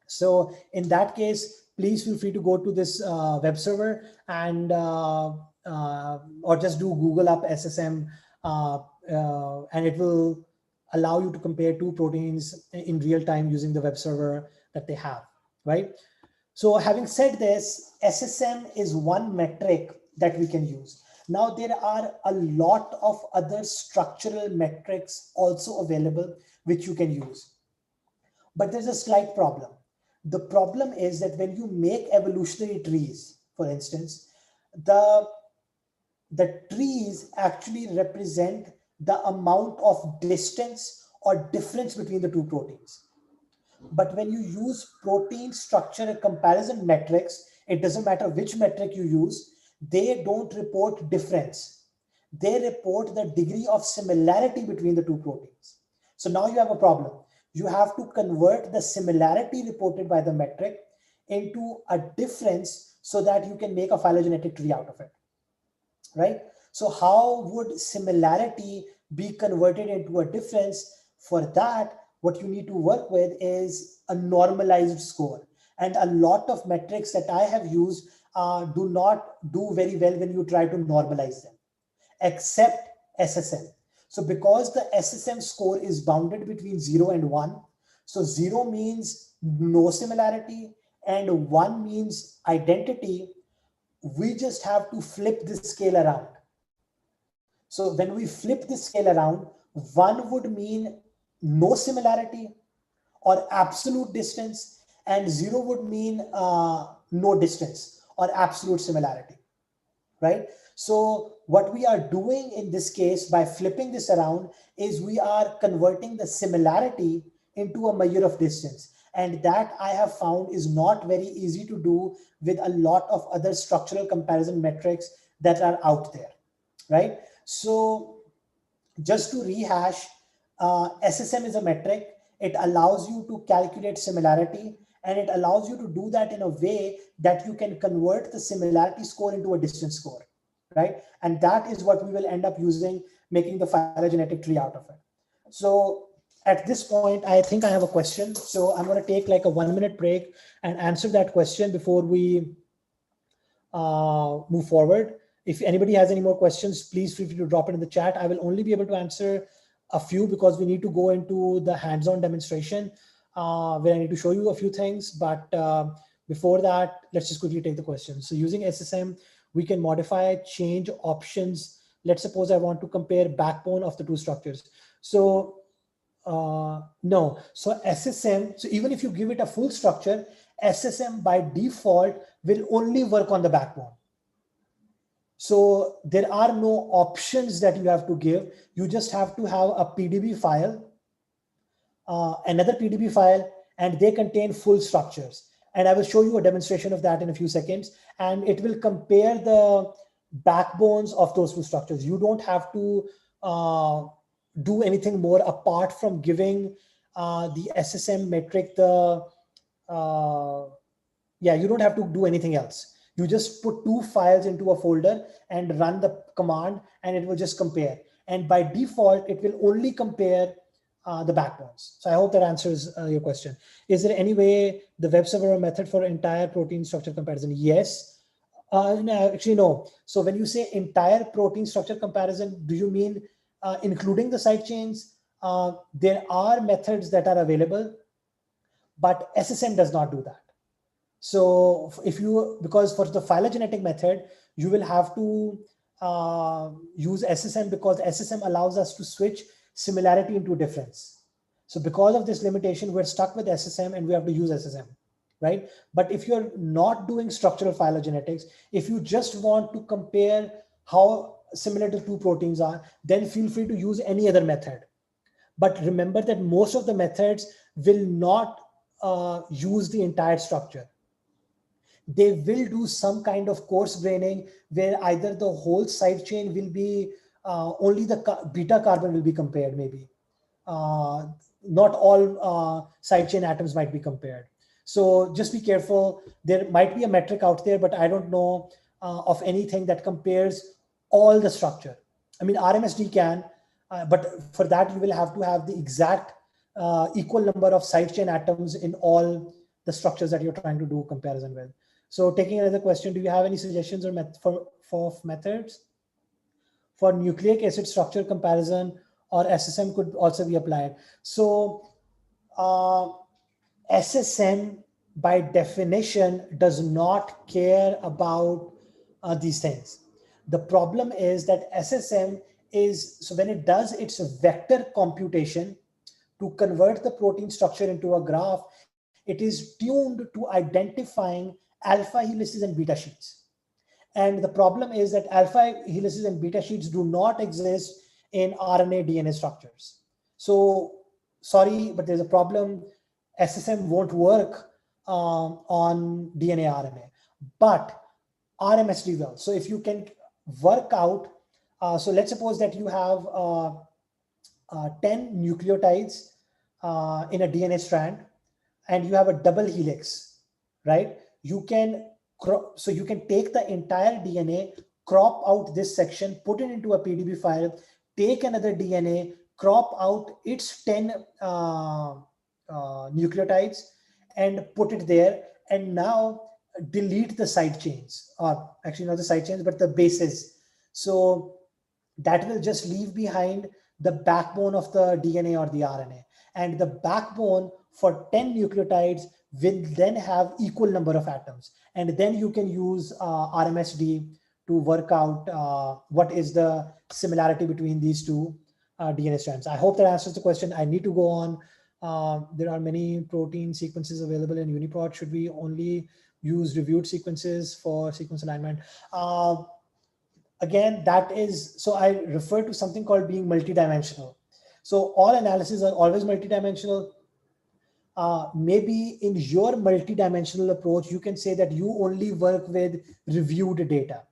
So in that case, please feel free to go to this web server and or just do Google up SSM, and it will allow you to compare two proteins in real time using the web server that they have, right? So having said this, SSM is one metric that we can use. Now there are a lot of other structural metrics also available which you can use. But there's a slight problem. The problem is that when you make evolutionary trees, for instance, the trees actually represent the amount of distance or difference between the two proteins. But when you use protein structure comparison metrics, it doesn't matter which metric you use, they don't report difference. They report the degree of similarity between the two proteins. So now you have a problem. You have to convert the similarity reported by the metric into a difference so that you can make a phylogenetic tree out of it, right? So how would similarity be converted into a difference? For that, what you need to work with is a normalized score. And a lot of metrics that I have used do not do very well when you try to normalize them, except SSM. So because the SSM score is bounded between 0 and 1, so 0 means no similarity and 1 means identity, we just have to flip this scale around. So when we flip this scale around, 1 would mean no similarity or absolute distance, and 0 would mean no distance or absolute similarity, right? So what we are doing in this case by flipping this around is we are converting the similarity into a measure of distance. And that I have found is not very easy to do with a lot of other structural comparison metrics that are out there, right? So just to rehash, SSM is a metric. It allows you to calculate similarity, and it allows you to do that in a way that you can convert the similarity score into a distance score, right? And that is what we will end up using, making the phylogenetic tree out of it. So at this point, I think I have a question. So I'm going to take like a 1-minute break and answer that question before we move forward. If anybody has any more questions, please feel free to drop it in the chat. I will only be able to answer a few because we need to go into the hands-on demonstration where I need to show you a few things. But before that, let's just quickly take the questions. So using SSM, we can modify change options. Let's suppose I want to compare backbone of the 2 structures. So no, so SSM, so even if you give it a full structure, SSM by default will only work on the backbone. So there are no options that you have to give. You just have to have a PDB file, another PDB file, and they contain full structures. And I will show you a demonstration of that in a few seconds. And it will compare the backbones of those 2 structures. You don't have to do anything more apart from giving the SSM metric the, you don't have to do anything else. You just put 2 files into a folder and run the command, and it will just compare. And by default, it will only compare the backbones. So I hope that answers your question. Is there any way the web server method for entire protein structure comparison? Yes. No, actually, no. So when you say entire protein structure comparison, do you mean including the side chains? There are methods that are available, but SSM does not do that. So because for the phylogenetic method, you will have to use SSM because SSM allows us to switch similarity into difference. So because of this limitation, we're stuck with SSM and we have to use SSM, right? But if you're not doing structural phylogenetics, if you just want to compare how similar the 2 proteins are, then feel free to use any other method. But remember that most of the methods will not use the entire structure. They will do some kind of coarse graining where either the whole side chain will be only the beta carbon will be compared, maybe. Not all side chain atoms might be compared. So just be careful. There might be a metric out there, but I don't know of anything that compares all the structure. I mean, RMSD can, but for that, you will have to have the exact equal number of side chain atoms in all the structures that you're trying to do comparison with. So taking another question, do you have any suggestions or for methods for nucleic acid structure comparison, or SSM could also be applied? So SSM by definition does not care about these things. The problem is that SSM so when it does its vector computation to convert the protein structure into a graph, it is tuned to identifying alpha helices and beta sheets. And the problem is that alpha helices and beta sheets do not exist in RNA DNA structures. So sorry, but there's a problem. SSM won't work on DNA RNA, but RMSD will. So if you can work out, so let's suppose that you have 10 nucleotides in a DNA strand, and you have a double helix, right? You can take the entire DNA, crop out this section, put it into a PDB file, take another DNA, crop out its 10 nucleotides and put it there, and now delete the side chains, or actually not the side chains, but the bases. So that will just leave behind the backbone of the DNA or the RNA. And the backbone for 10 nucleotides will then have equal number of atoms. And then you can use RMSD to work out what is the similarity between these two DNA strands. I hope that answers the question. I need to go on. There are many protein sequences available in UniProt. Should we only use reviewed sequences for sequence alignment? Again, that is, so I refer to something called being multidimensional. So all analyses are always multidimensional. Maybe in your multidimensional approach, you can say that you only work with reviewed data,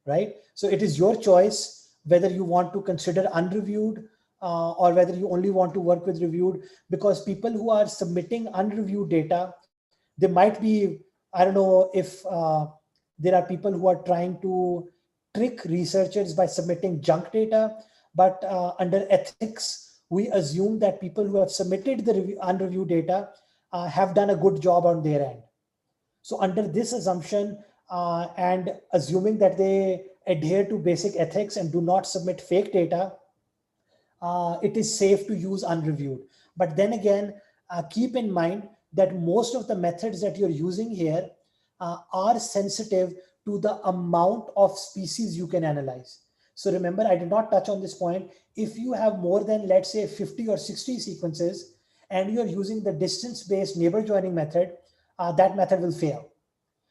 right? So it is your choice whether you want to consider unreviewed or whether you only want to work with reviewed, because people who are submitting unreviewed data, they might be, I don't know if there are people who are trying to trick researchers by submitting junk data, but under ethics, we assume that people who have submitted the unreviewed data have done a good job on their end. So under this assumption and assuming that they adhere to basic ethics and do not submit fake data, it is safe to use unreviewed. But then again, keep in mind that most of the methods that you're using here are sensitive to the amount of species you can analyze. So remember, I did not touch on this point. If you have more than, let's say, 50 or 60 sequences, and you're using the distance-based neighbor joining method, that method will fail.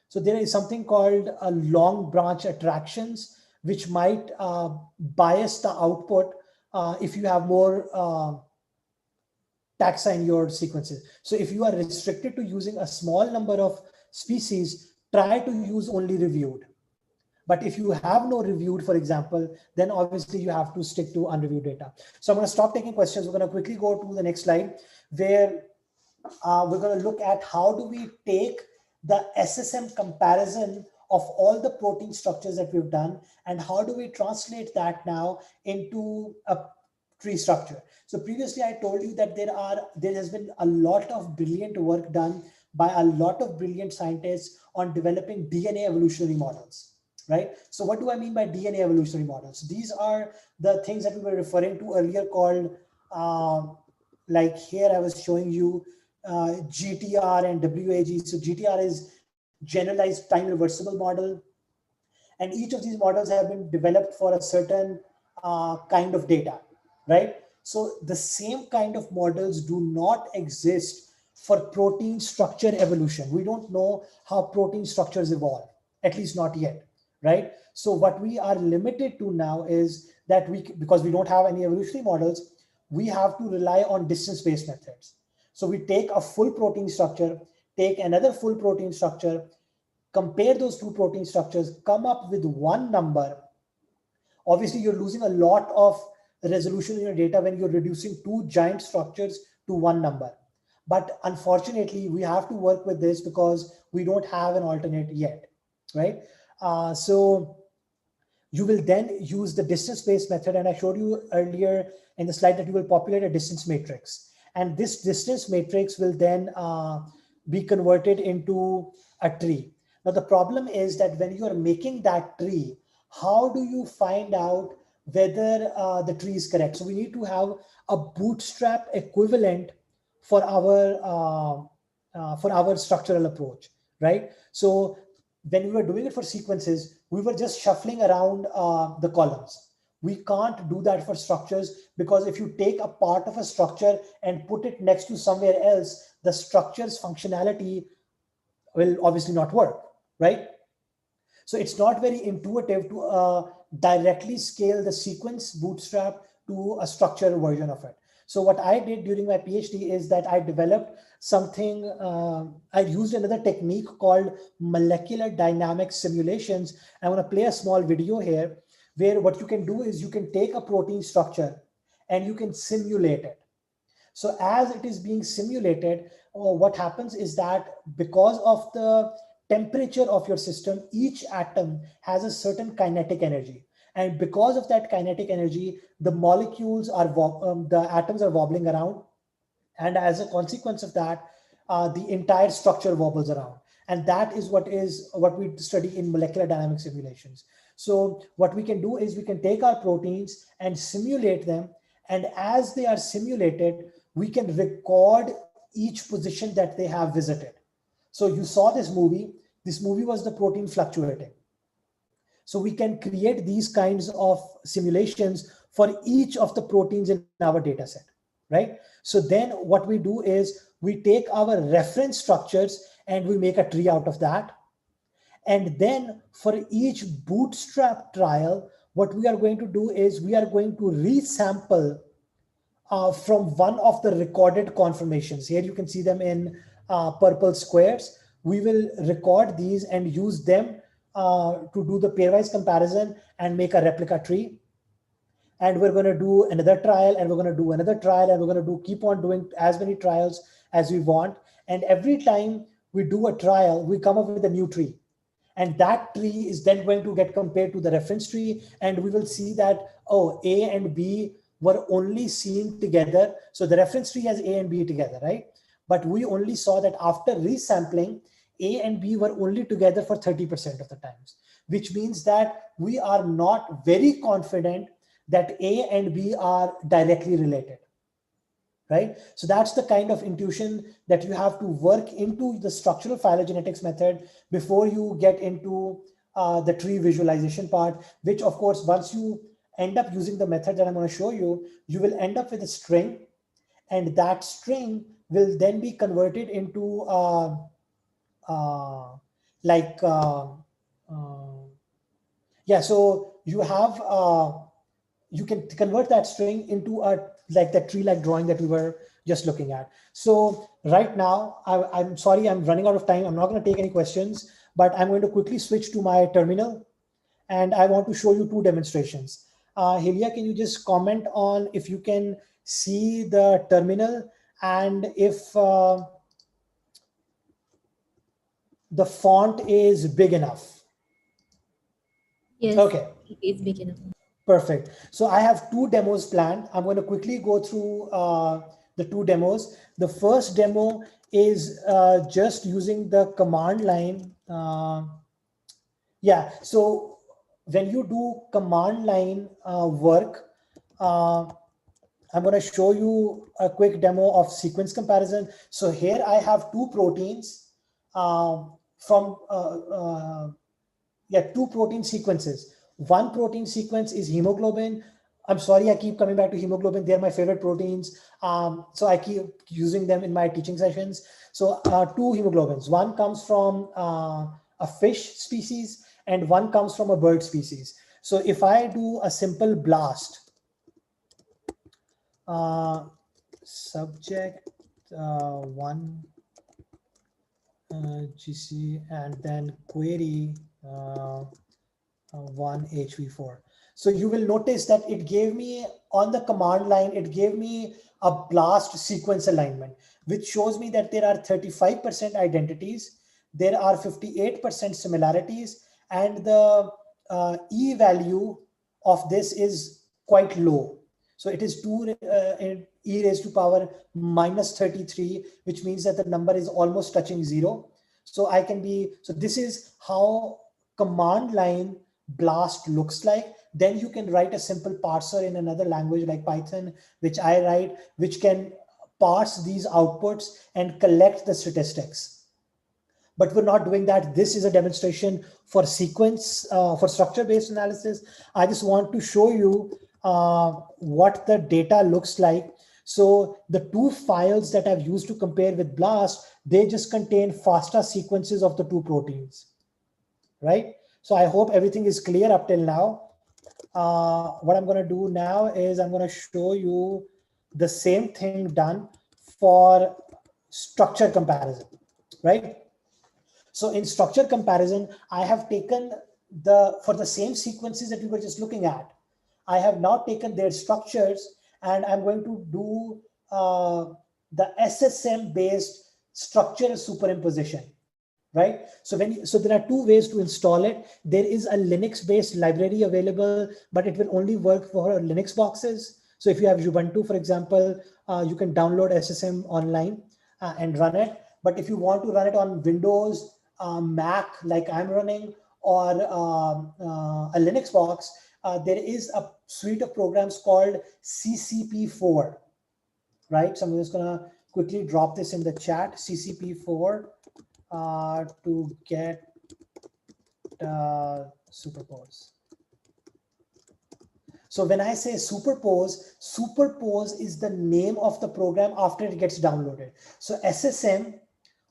So there is something called long branch attractions, which might bias the output if you have more taxa in your sequences. So if you are restricted to using a small number of species, try to use only reviewed. But if you have no reviewed, for example, then obviously you have to stick to unreviewed data. So I'm going to stop taking questions. We're going to quickly go to the next slide, where we're going to look at how do we take the SSM comparison of all the protein structures that we've done, and how do we translate that now into a tree structure. So previously I told you that there has been a lot of brilliant work done by a lot of brilliant scientists on developing DNA evolutionary models, right? So what do I mean by DNA evolutionary models? These are the things that we were referring to earlier called, like here I was showing you GTR and WAG. So GTR is generalized time reversible model. And each of these models have been developed for a certain kind of data, right? So the same kind of models do not exist for protein structure evolution. We don't know how protein structures evolve, at least not yet, right? So what we are limited to now is that because we don't have any evolutionary models, we have to rely on distance-based methods. So we take a full protein structure, take another full protein structure, compare those two protein structures, come up with one number. Obviously, you're losing a lot of resolution in your data when you're reducing two giant structures to one number. But unfortunately, we have to work with this because we don't have an alternate yet, right? So you will then use the distance-based method. And I showed you earlier in the slide that you will populate a distance matrix. And this distance matrix will then be converted into a tree. Now, the problem is that when you are making that tree, how do you find out whether the tree is correct? So we need to have a bootstrap equivalent for our structural approach, right? So when we were doing it for sequences, we were just shuffling around the columns. We can't do that for structures, because if you take a part of a structure and put it next to somewhere else, the structure's functionality will obviously not work, right? So it's not very intuitive to directly scale the sequence bootstrap to a structural version of it. So what I did during my PhD is that I developed something, I used another technique called molecular dynamic simulations. I'm going to play a small video here where what you can do is you can take a protein structure and you can simulate it. So as it is being simulated, what happens is that because of the temperature of your system, each atom has a certain kinetic energy. And because of that kinetic energy, the molecules are, the atoms are wobbling around. And as a consequence of that, the entire structure wobbles around. And that is what we study in molecular dynamic simulations. So what we can do is we can take our proteins and simulate them. And as they are simulated, we can record each position that they have visited. So you saw this movie. This movie was the protein fluctuating. So we can create these kinds of simulations for each of the proteins in our data set, right? So then what we do is we take our reference structures and we make a tree out of that. And then for each bootstrap trial, what we are going to do is we are going to resample from one of the recorded conformations. Here you can see them in purple squares. We will record these and use them to do the pairwise comparison and make a replica tree. And we're going to do another trial, and we're going to do another trial, and we're going to keep on doing as many trials as we want. And every time we do a trial, we come up with a new tree. And that tree is then going to get compared to the reference tree. And we will see that, oh, A and B were only seen together. So the reference tree has A and B together, right? But we only saw that after resampling, A and B were only together for 30% of the times, which means that we are not very confident that A and B are directly related, right? So that's the kind of intuition that you have to work into the structural phylogenetics method before you get into the tree visualization part, which of course, once you end up using the method that I'm going to show you, you will end up with a string, and that string will then be converted into yeah, so you have you can convert that string into a like that tree-like drawing that we were just looking at. So right now, I'm sorry, I'm running out of time. I'm not going to take any questions, but I'm going to quickly switch to my terminal, and I want to show you two demonstrations. Helia, can you just comment on if you can see the terminal and if the font is big enough? Yes. Okay. It's big enough. Perfect. So I have two demos planned. I'm going to quickly go through the two demos. The first demo is just using the command line. Yeah, so when you do command line work, I'm going to show you a quick demo of sequence comparison. So here I have two proteins two protein sequences. One protein sequence is hemoglobin. I'm sorry, I keep coming back to hemoglobin. They're my favorite proteins. So I keep using them in my teaching sessions. So two hemoglobins. One comes from a fish species and one comes from a bird species. So if I do a simple blast, subject one GC and then query 1 HV4. So you will notice that it gave me on the command line, it gave me a blast sequence alignment, which shows me that there are 35% identities, there are 58% similarities, and the E value of this is quite low. So it is 2 e raised to power minus 33, which means that the number is almost touching 0. So I can be, so this is how command line blast looks like. Then you can write a simple parser in another language like Python, which I write, which can parse these outputs and collect the statistics. But we're not doing that. This is a demonstration for sequence, for structure-based analysis. I just want to show you what the data looks like. So the two files that I've used to compare with BLAST, they just contain FASTA sequences of the two proteins, right? So I hope everything is clear up till now. What I'm going to do now is I'm going to show you the same thing done for structure comparison, right? So in structure comparison, I have taken for the same sequences that we were just looking at, I have now taken their structures and I'm going to do the SSM based structural superimposition, right? So so there are two ways to install it. There is a Linux based library available, but it will only work for Linux boxes. So if you have Ubuntu, for example, you can download SSM online and run it. But if you want to run it on Windows, Mac, like I'm running, or a Linux box, there is a suite of programs called CCP4, right? So I'm just gonna quickly drop this in the chat, CCP4 to get superpose. So when I say superpose, superpose is the name of the program after it gets downloaded. So SSM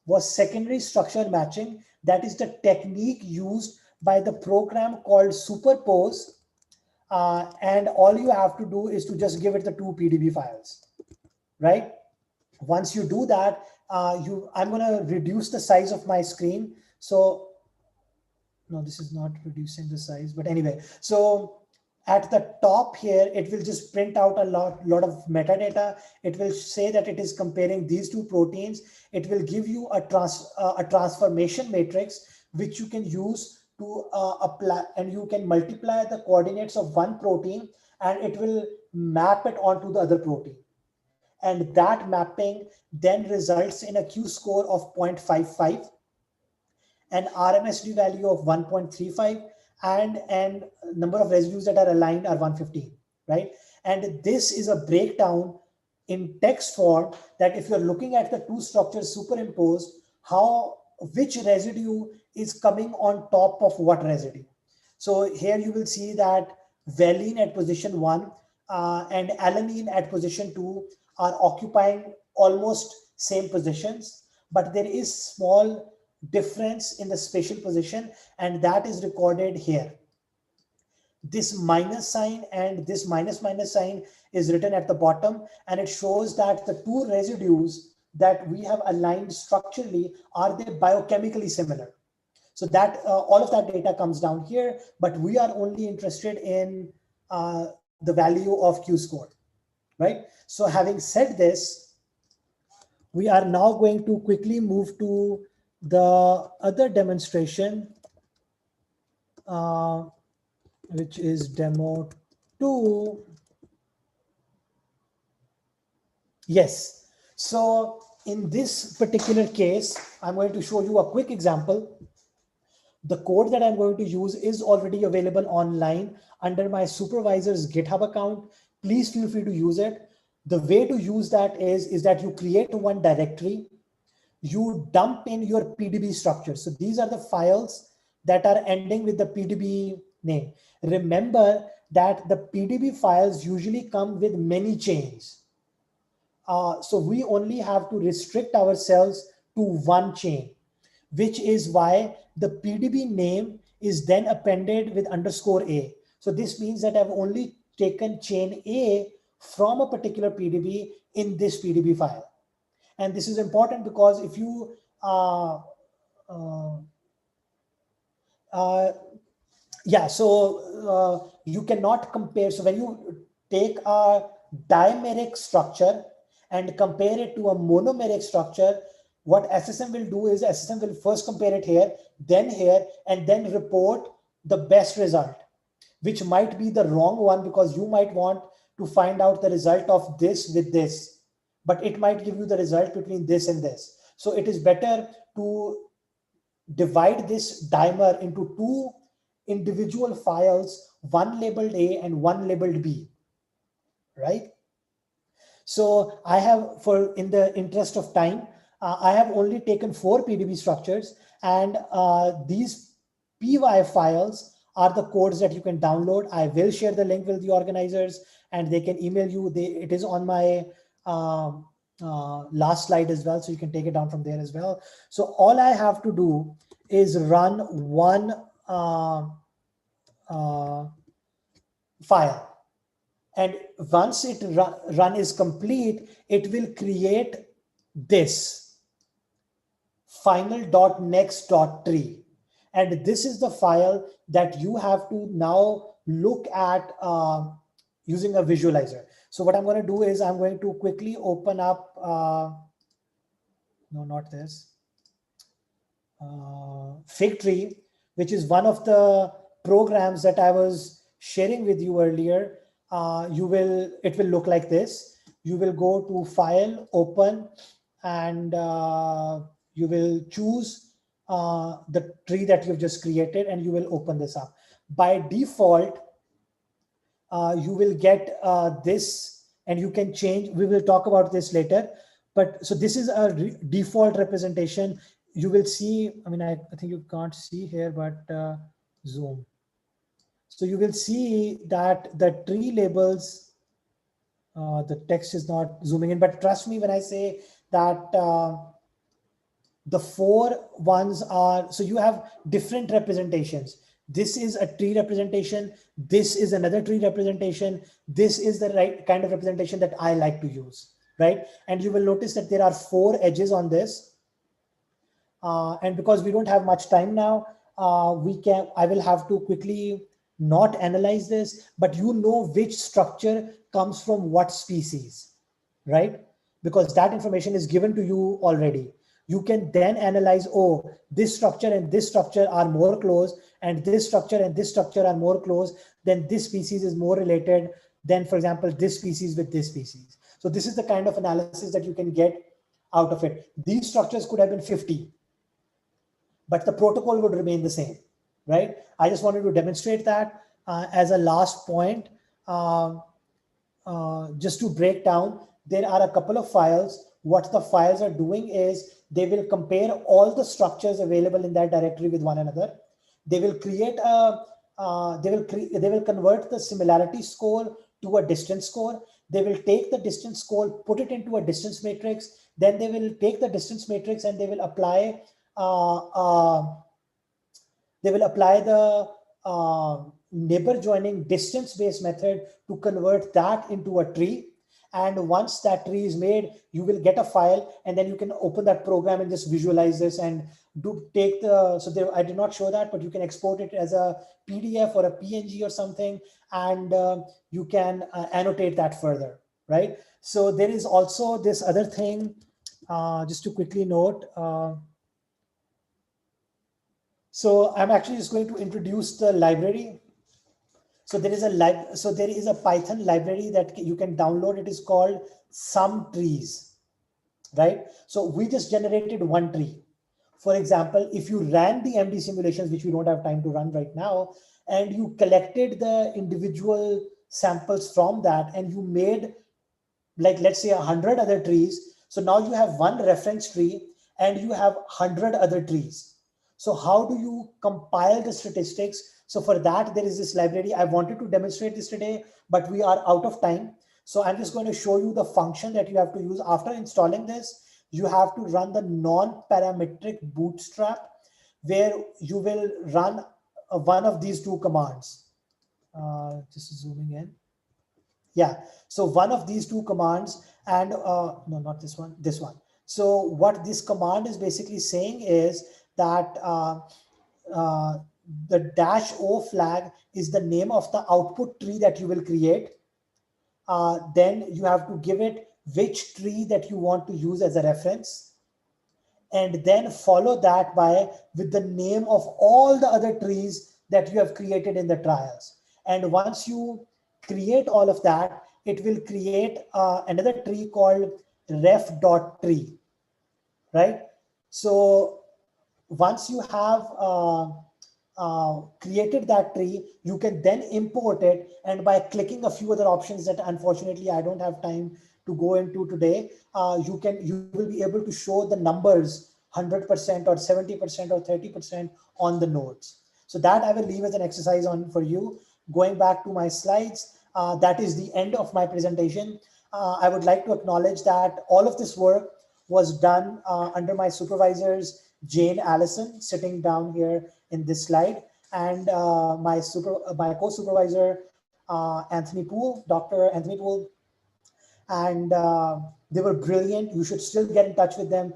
was secondary structure matching. That is the technique used by the program called superpose. And all you have to do is to just give it the 2 PDB files, right? Once you do that, I'm going to reduce the size of my screen. So no, this is not reducing the size, but anyway, so at the top here, it will just print out a lot of metadata. It will say that it is comparing these 2 proteins. It will give you a transformation matrix, which you can use to apply, and you can multiply the coordinates of one protein, and it will map it onto the other protein. And that mapping then results in a Q-score of 0.55, an RMSD value of 1.35, and number of residues that are aligned are 115, right? And this is a breakdown in text form that if you're looking at the 2 structures superimposed, which residue is coming on top of what residue. So here you will see that valine at position 1 and alanine at position 2 are occupying almost same positions, but there is small difference in the spatial position, and that is recorded here. This minus sign and this minus sign is written at the bottom, and it shows that the 2 residues that we have aligned structurally, are they biochemically similar? So that all of that data comes down here, but we are only interested in the value of Q-score, right? So having said this, we are now going to quickly move to the other demonstration, which is demo 2. Yes. So in this particular case, I'm going to show you a quick example. The code that I'm going to use is already available online under my supervisor's GitHub account. Please feel free to use it. The way to use that is that you create one directory, you dump in your PDB structure. So these are the files that are ending with the PDB name. Remember that the PDB files usually come with many chains. So we only have to restrict ourselves to one chain, which is why the PDB name is then appended with _A. So this means that I've only taken chain A from a particular PDB in this PDB file. And this is important because if you you cannot compare. So when you take a dimeric structure and compare it to a monomeric structure, what SSM will do is SSM will first compare it here, and then report the best result, which might be the wrong one because you might want to find out the result of this with this, but it might give you the result between this and this. So it is better to divide this dimer into 2 individual files, one labeled A and one labeled B, right? So I have, in the interest of time, I have only taken 4 PDB structures, and these PY files are the codes that you can download. I will share the link with the organizers and they can email you. It is on my last slide as well, so you can take it down from there as well. So all I have to do is run one file. And once it run is complete, it will create this final.next.tree. And this is the file that you have to now look at using a visualizer. So what I'm going to do is I'm going to quickly open up, no, not this, Fig Tree, which is one of the programs that I was sharing with you earlier. It will look like this. You will go to File, Open, and you will choose the tree that you've just created, and you will open this up. By default, you will get this, and you can change. We will talk about this later. But so this is a default representation. You will see, I mean, I think you can't see here, but zoom. So you will see that the tree labels, the text is not zooming in, but trust me when I say that the 4 ones are, so you have different representations. This is a tree representation. This is another tree representation. This is the right kind of representation that I like to use, right? And you will notice that there are 4 edges on this. And because we don't have much time now, I will have to quickly not analyze this, but you know which structure comes from what species, right? Because that information is given to you already. You can then analyze, oh, this structure and this structure are more close, and this structure and this structure are more close, then this species is more related than, for example, this species with this species. So this is the kind of analysis that you can get out of it. These structures could have been 50, but the protocol would remain the same, right? I just wanted to demonstrate that as a last point. Just to break down, there are a couple of files. What the files are doing is they will compare all the structures available in that directory with one another. They will create a, they will convert the similarity score to a distance score. They will take the distance score, put it into a distance matrix. Then they will take the distance matrix and they will apply the neighbor joining distance-based method to convert that into a tree. And once that tree is made, you will get a file, and then you can open that program and just visualize this and take the, so there, I did not show that, but you can export it as a PDF or a PNG or something, and you can annotate that further, right? So there is also this other thing, just to quickly note. So I'm actually just going to introduce the library. So there is a Python library that you can download. It is called Some Trees, right? So we just generated one tree. For example, if you ran the MD simulations, which we don't have time to run right now, and you collected the individual samples from that, and you made, like, let's say 100 other trees. So now you have one reference tree and you have 100 other trees. So how do you compile the statistics? So for that, there is this library. I wanted to demonstrate this today, but we are out of time. So I'm just going to show you the function that you have to use. After installing this, you have to run the non-parametric bootstrap, where you will run one of these 2 commands. Just zooming in. Yeah, so one of these 2 commands, and no, not this one, this one. So what this command is basically saying is that the -o flag is the name of the output tree that you will create. Then you have to give it which tree that you want to use as a reference, and then follow that by with the name of all the other trees that you have created in the trials. And once you create all of that, it will create another tree called ref.tree, right? So once you have created that tree, you can then import it, and by clicking a few other options that unfortunately I don't have time to go into today, you will be able to show the numbers 100% or 70% or 30% on the nodes. So that I will leave as an exercise on for you. Going back to my slides, that is the end of my presentation. I would like to acknowledge that all of this work was done under my supervisors, Jane Allison, sitting down here in this slide, and my co-supervisor, Anthony Poole, Dr. Anthony Poole. And they were brilliant. You should still get in touch with them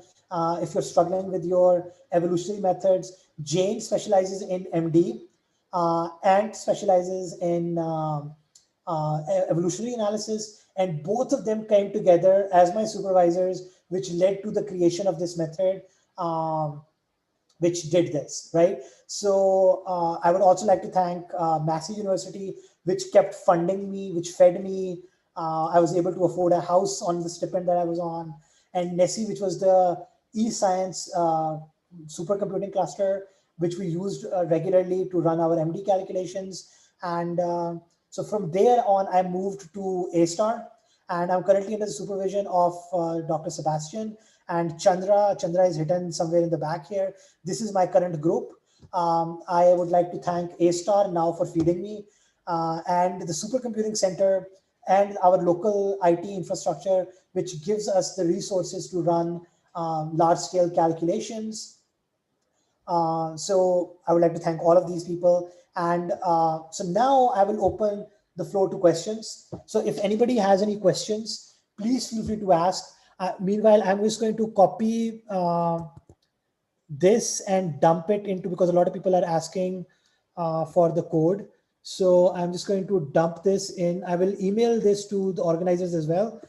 if you're struggling with your evolutionary methods. Jane specializes in MD, and specializes in evolutionary analysis, and both of them came together as my supervisors, which led to the creation of this method, which did this, right? So I would also like to thank Massey University, which kept funding me, which fed me. I was able to afford a house on the stipend that I was on, and NESI, which was the eScience supercomputing cluster, which we used regularly to run our MD calculations. And so from there on, I moved to A-Star. And I'm currently under the supervision of Dr. Sebastian and Chandra. Chandra is hidden somewhere in the back here. This is my current group. I would like to thank A-Star now for feeding me, and the Supercomputing Center and our local IT infrastructure, which gives us the resources to run large-scale calculations. So I would like to thank all of these people. And so now I will open the floor to questions. So if anybody has any questions, please feel free to ask. Meanwhile, I'm just going to copy this and dump it into, because a lot of people are asking for the code. So I'm just going to dump this in. I will email this to the organizers as well.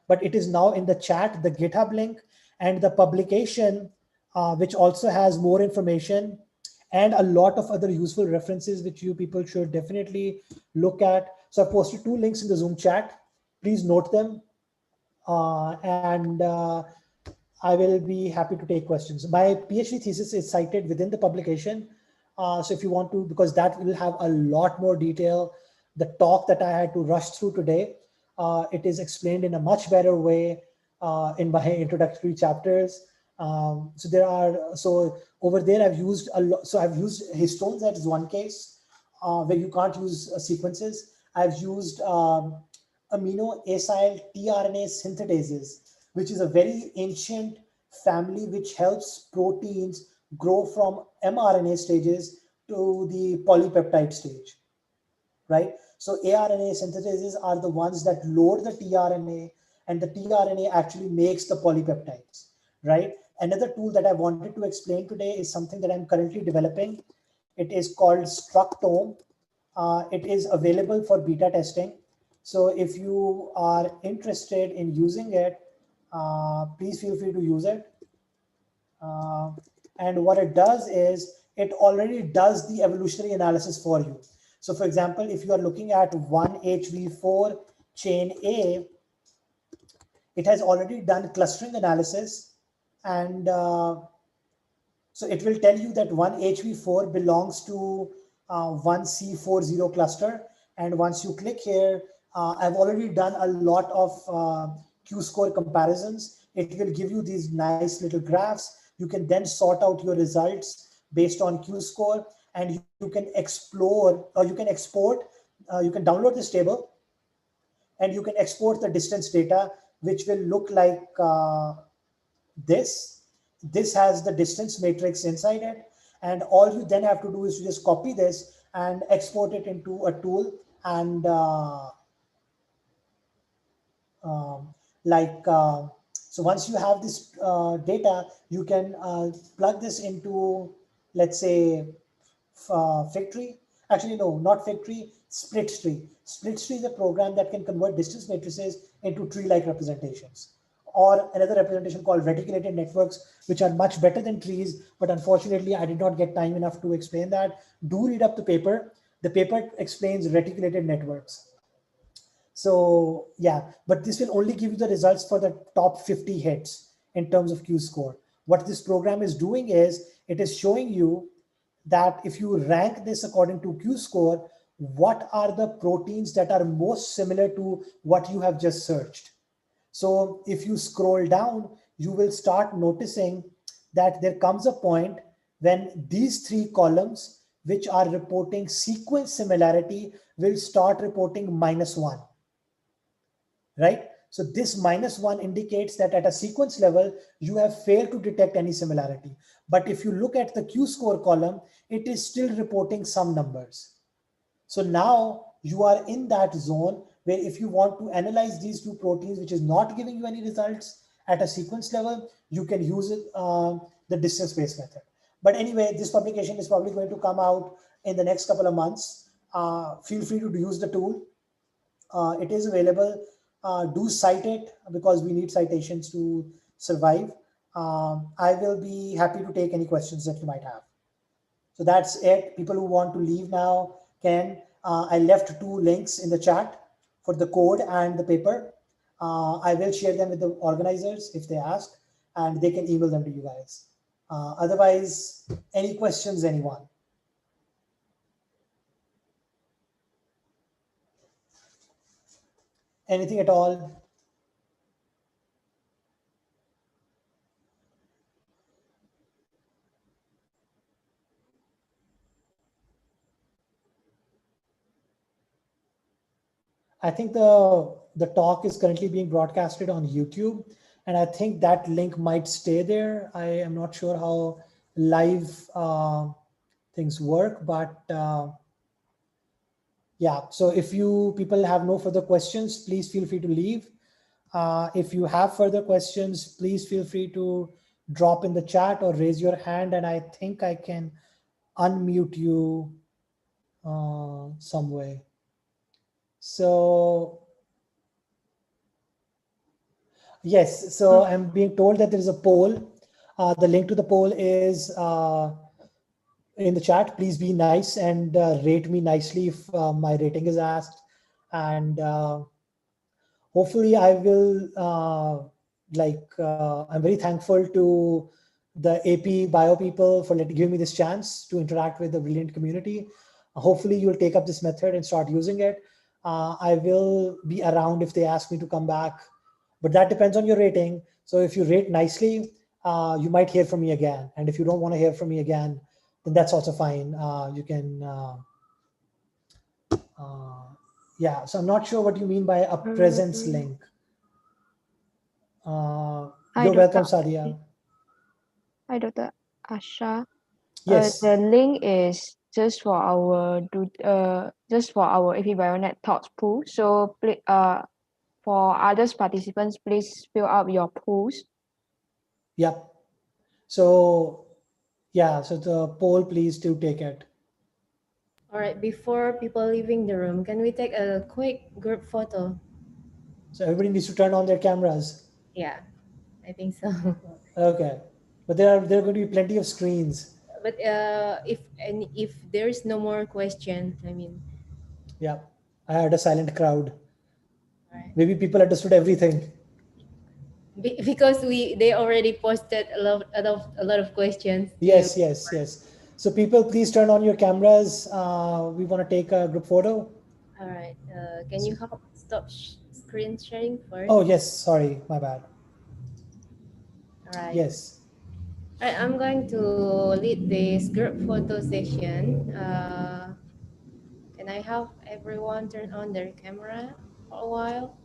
But it is now in the chat, the GitHub link and the publication, which also has more information and a lot of other useful references, which you people should definitely look at. So I've posted 2 links in the Zoom chat. Please note them. I will be happy to take questions. My PhD thesis is cited within the publication. So if you want to, because that will have a lot more detail. The talk that I had to rush through today, it is explained in a much better way in my introductory chapters. So over there I've used a lot. So I've used histones, that is one case where you can't use sequences. I've used amino acyl tRNA synthetases, which is a very ancient family which helps proteins grow from mRNA stages to the polypeptide stage, right? So aRNA synthetases are the ones that load the tRNA, and the tRNA actually makes the polypeptides, right? Another tool that I wanted to explain today is something that I'm currently developing. It is called Structome. It is available for beta testing. So if you are interested in using it, please feel free to use it. And what it does is it already does the evolutionary analysis for you. So for example, if you are looking at 1HV4 chain A, it has already done clustering analysis. And so it will tell you that 1HV4 belongs to 1C40 cluster. And once you click here, I've already done a lot of Q-score comparisons. It will give you these nice little graphs. You can then sort out your results based on Q-score, and you can explore, or you can export, you can download this table, and you can export the distance data, which will look like this. This has the distance matrix inside it. And all you then have to do is to just copy this and export it into a tool. And so once you have this data, you can plug this into, let's say, Figtree. Actually, no, not Figtree, SplitTree. SplitTree is a program that can convert distance matrices into tree-like representations. Or another representation called reticulated networks, which are much better than trees. But unfortunately, I did not get time enough to explain that. Do read up the paper. The paper explains reticulated networks. So yeah, but this will only give you the results for the top 50 hits in terms of Q-score. What this program is doing is it is showing you that if you rank this according to Q-score, what are the proteins that are most similar to what you have just searched. So if you scroll down, you will start noticing that there comes a point when these 3 columns, which are reporting sequence similarity, will start reporting -1. Right? So this -1 indicates that at a sequence level, you have failed to detect any similarity. But if you look at the Q-score column, it is still reporting some numbers. So now you are in that zone where if you want to analyze these 2 proteins, which is not giving you any results at a sequence level, you can use it, the distance-based method. But anyway, this publication is probably going to come out in the next couple of months. Feel free to use the tool. It is available. Do cite it, because we need citations to survive. I will be happy to take any questions that you might have. So that's it. People who want to leave now can. I left 2 links in the chat for the code and the paper. I will share them with the organizers if they ask, and they can email them to you guys. Otherwise, any questions, anyone? Anything at all? I think the talk is currently being broadcasted on YouTube, and I think that link might stay there. I am not sure how live things work, but yeah. So if you people have no further questions, please feel free to leave. If you have further questions, please feel free to drop in the chat or raise your hand, and I think I can unmute you some way. So yes, so I'm being told that there is a poll. The link to the poll is in the chat. Please be nice and rate me nicely if my rating is asked. And hopefully I will, I'm very thankful to the AP Bio people for giving me this chance to interact with the brilliant community. Hopefully you'll take up this method and start using it. I will be around if they ask me to come back, but that depends on your rating. So if you rate nicely, you might hear from me again. And if you don't want to hear from me again, then that's also fine. You can, yeah. So I'm not sure what you mean by a presence link. You're welcome, Sadia. Hi, Dr. Ashar. Yes. The link is just for our APBioNET talks pool. So for others participants, please fill out your pools. Yep. So yeah, so the poll, please do take it. All right, before people leaving the room, can we take a quick group photo? So everybody needs to turn on their cameras. Yeah, I think so. Okay, but there are going to be plenty of screens. But if there is no more question, I mean. Yeah, I had a silent crowd. Right. Maybe people understood everything. Because they already posted a lot of questions. Yes. So people, please turn on your cameras. We want to take a group photo. All right. Can you help stop screen sharing first? Oh yes, sorry, my bad. All right. Yes. All right, I'm going to lead this group photo session. Can I have everyone turn on their camera for a while?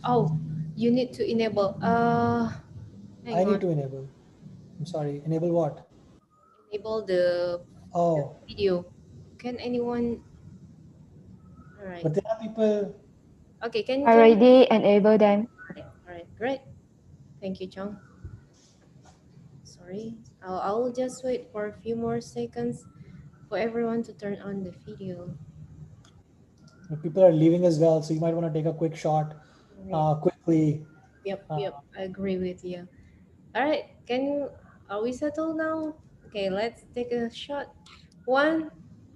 Oh, you need to enable. I need to enable. I'm sorry. Enable what? Enable the video. Can anyone? All right. But there are people. Okay, can already enable them. All right, great. Thank you, Chong. Sorry, I'll just wait for a few more seconds for everyone to turn on the video. People are leaving as well, so you might want to take a quick shot quickly. Yep, I agree with you. All right, are we settled now? Okay, let's take a shot. 1,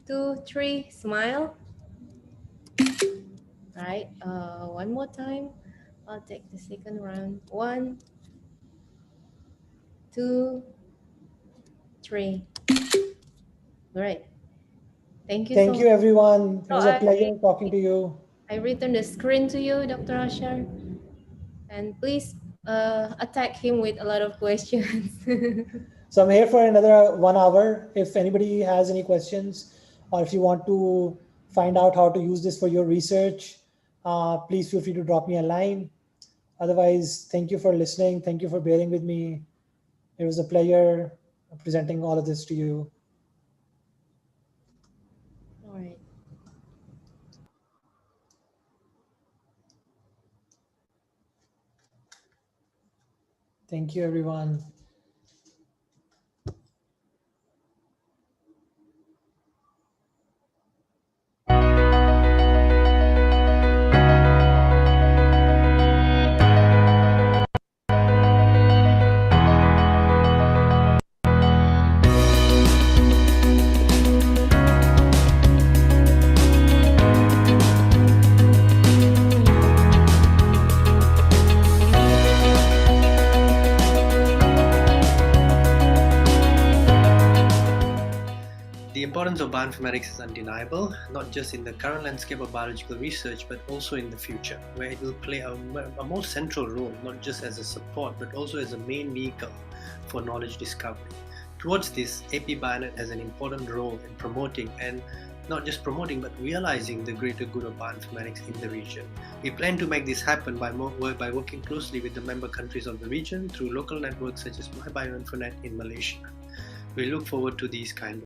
2, 3, smile. All right, one more time. I'll take the second round. 1, 2, 3. Great. Thank you. Thank you, everyone. It was a pleasure talking to you. I return the screen to you, Dr. Ashar. And please attack him with a lot of questions. So I'm here for another 1 hour. If anybody has any questions, or if you want to find out how to use this for your research, please feel free to drop me a line. Otherwise, thank you for listening. Thank you for bearing with me. It was a pleasure presenting all of this to you. All right. Thank you, everyone. importance of bioinformatics is undeniable, not just in the current landscape of biological research, but also in the future, where it will play a more central role, not just as a support, but also as a main vehicle for knowledge discovery. Towards this, APBioNET has an important role in promoting, and not just promoting, but realizing the greater good of bioinformatics in the region. We plan to make this happen by working closely with the member countries of the region through local networks such as Bioinformatics in Malaysia. We look forward to these kind of